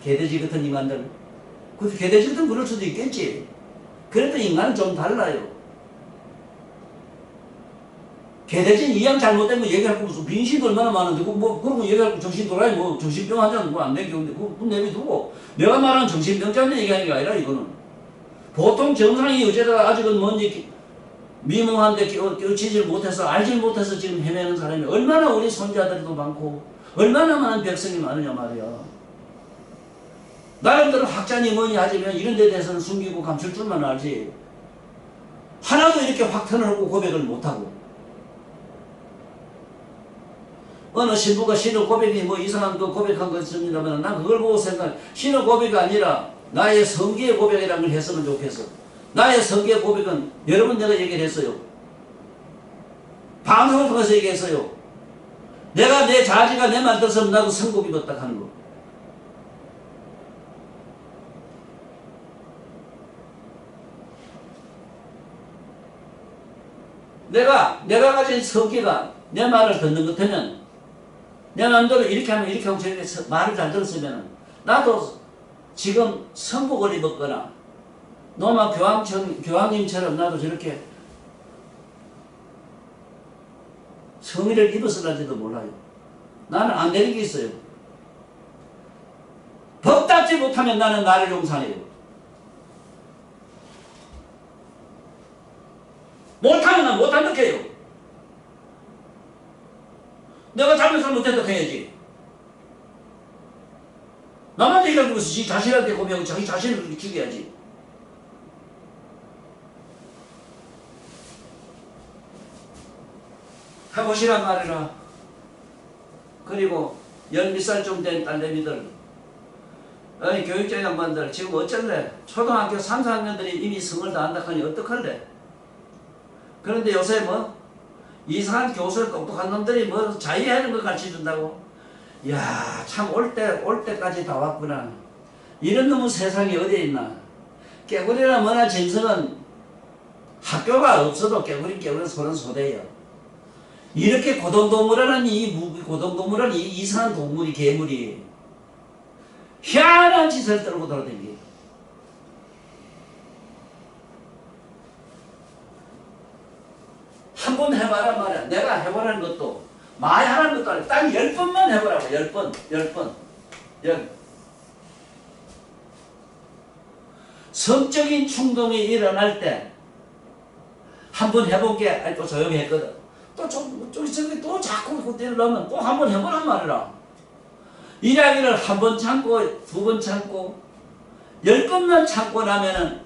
개돼지 같은 인간들. 그 개돼지 같은 그럴 수도 있겠지. 그래도 인간은 좀 달라요. 개돼지는 이양 잘못된 거 얘기할 거 무슨 빙신도 얼마나 많은데 그런 거 얘기할 거 정신 돌아야 뭐 정신병 환자는 뭐 안 내기는데 그거 내비두고 내가 말하는 정신병자한테 얘기하는 게 아니라 이거는 보통 정상이 어제가 아직은 뭔지 미몽한데 깨우치질 못해서 알질 못해서 지금 헤매는 사람이 얼마나 우리 손자들도 많고 얼마나 많은 백성이 많으냐 말이야. 나름대로 학자니 뭐니 하지만 이런 데 대해서는 숨기고 감출 줄만 알지 하나도 이렇게 확 터놓고 고백을 못하고 어느 신부가 신의 고백이 뭐 이상한 거 고백한 거 있습니다만 난 그걸 보고 생각 신의 고백이 아니라 나의 성기의 고백이라는 걸 했으면 좋겠어. 나의 성기의 고백은 여러분 내가 얘기를 했어요. 방송을 통해서 얘기했어요. 내가 내 자지가 내 말 들었으면 나도 성곡 입었다 하는 거. 내가 가진 성기가 내 말을 듣는 것 같으면 내 마음대로 이렇게 하면 이렇게 하고 저렇게 말을 잘 들었으면 나도 지금 성복을 입었거나 노마 교황님처럼 나도 저렇게 성의를 입었을지도 몰라요. 나는 안 되는 게 있어요. 법 닦지 못하면 나는 나를 용서해요. 못하면 난 못한다 해요. 내가 잘못을 못했다 해야지. 남한테 얘기하면서 지 자신한테 고백하고 자기 자신을 죽여야지. 해보시란 말이라. 그리고 12살쯤 된 딸내미들 교육자 양반들 지금 어쩔래? 초등학교 3, 4학년들이 이미 성을 다 안다 하니 어떡할래? 그런데 요새 뭐 이상한 교수를 똑똑한 놈들이 뭐 자유하는 거 가르쳐준다고? 이야 참 올 때까지 다 왔구나. 이런 놈은 세상에 어디에 있나. 깨구리나 뭐나 짐승은 학교가 없어도 깨구리는 소는 소대야. 이렇게 고등동물하는 고등동물은 이 이상한 동물이 괴물이 희한한 짓을 떨고 돌아다니게. 한번 해봐라 말이야. 내가 해보라는 것도 많이 하라는 것도 아니고 딱 10번만 해보라고. 10번. 성적인 충동이 일어날 때 한번 해본 게 또 조용히 했거든. 또 자꾸 그때려면 또 한번 해보란 말이라. 이야기를 한 번 참고 2번 참고 10번만 참고 나면은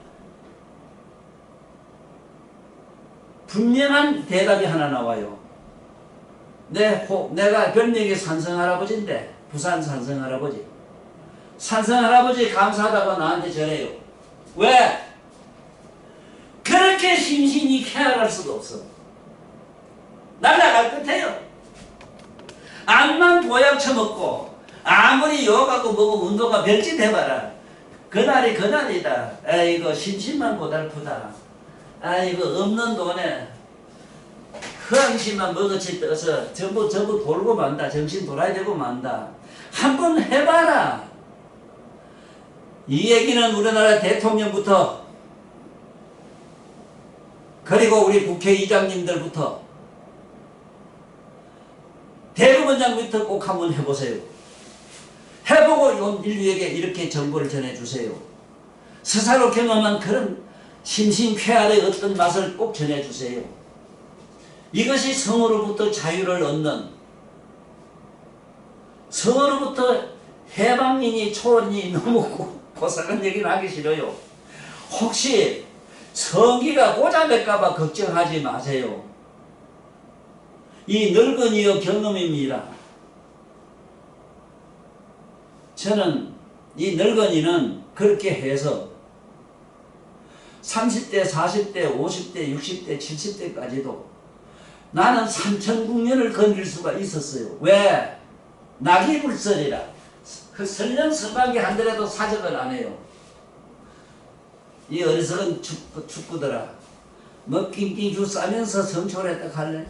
분명한 대답이 하나 나와요. 내가 별명이 산성할아버지인데 부산 산성할아버지. 산성할아버지 감사하다고 나한테 전해요. 왜? 그렇게 심신이 쾌활할 수도 없어. 날아갈 듯해요. 암만 보약 처먹고 아무리 욕하고 뭐고 운동과 별짓 해봐라. 그날이 그날이다. 아이고 심신만 고달프다. 아이고 없는 돈에 허황심만 먹어치 떠서 전부 돌고 만다. 정신 돌아야 되고 만다. 한번 해봐라. 이 얘기는 우리나라 대통령부터 그리고 우리 국회의장님들부터 대법원장부터 꼭 한번 해보세요. 해보고 이 인류에게 이렇게 정보를 전해주세요. 스스로 경험한 그런 심신쾌활의 어떤 맛을 꼭 전해주세요. 이것이 성으로부터 자유를 얻는, 성으로부터 해방이니 초월이니 너무 고상한 얘기는 하기 싫어요. 혹시 성기가 고장될까봐 걱정하지 마세요. 이 늙은이의 경험입니다. 저는 이 늙은이는 그렇게 해서 30대, 40대, 50대, 60대, 70대까지도 나는 삼천국년을 건질 수가 있었어요. 왜? 낙이불설이라. 그 설령설방기 한들에도 사적을 안 해요. 이 어리석은 축구들아, 뭐 낑낑 싸면서 성초를 했다 할래?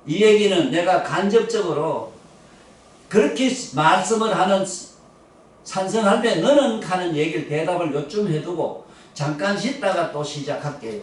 이 얘기는 내가 간접적으로 그렇게 말씀을 하는 산성할 때 너는 하는 얘기를 대답을 요쯤 해두고 잠깐 쉬다가 또 시작할게요.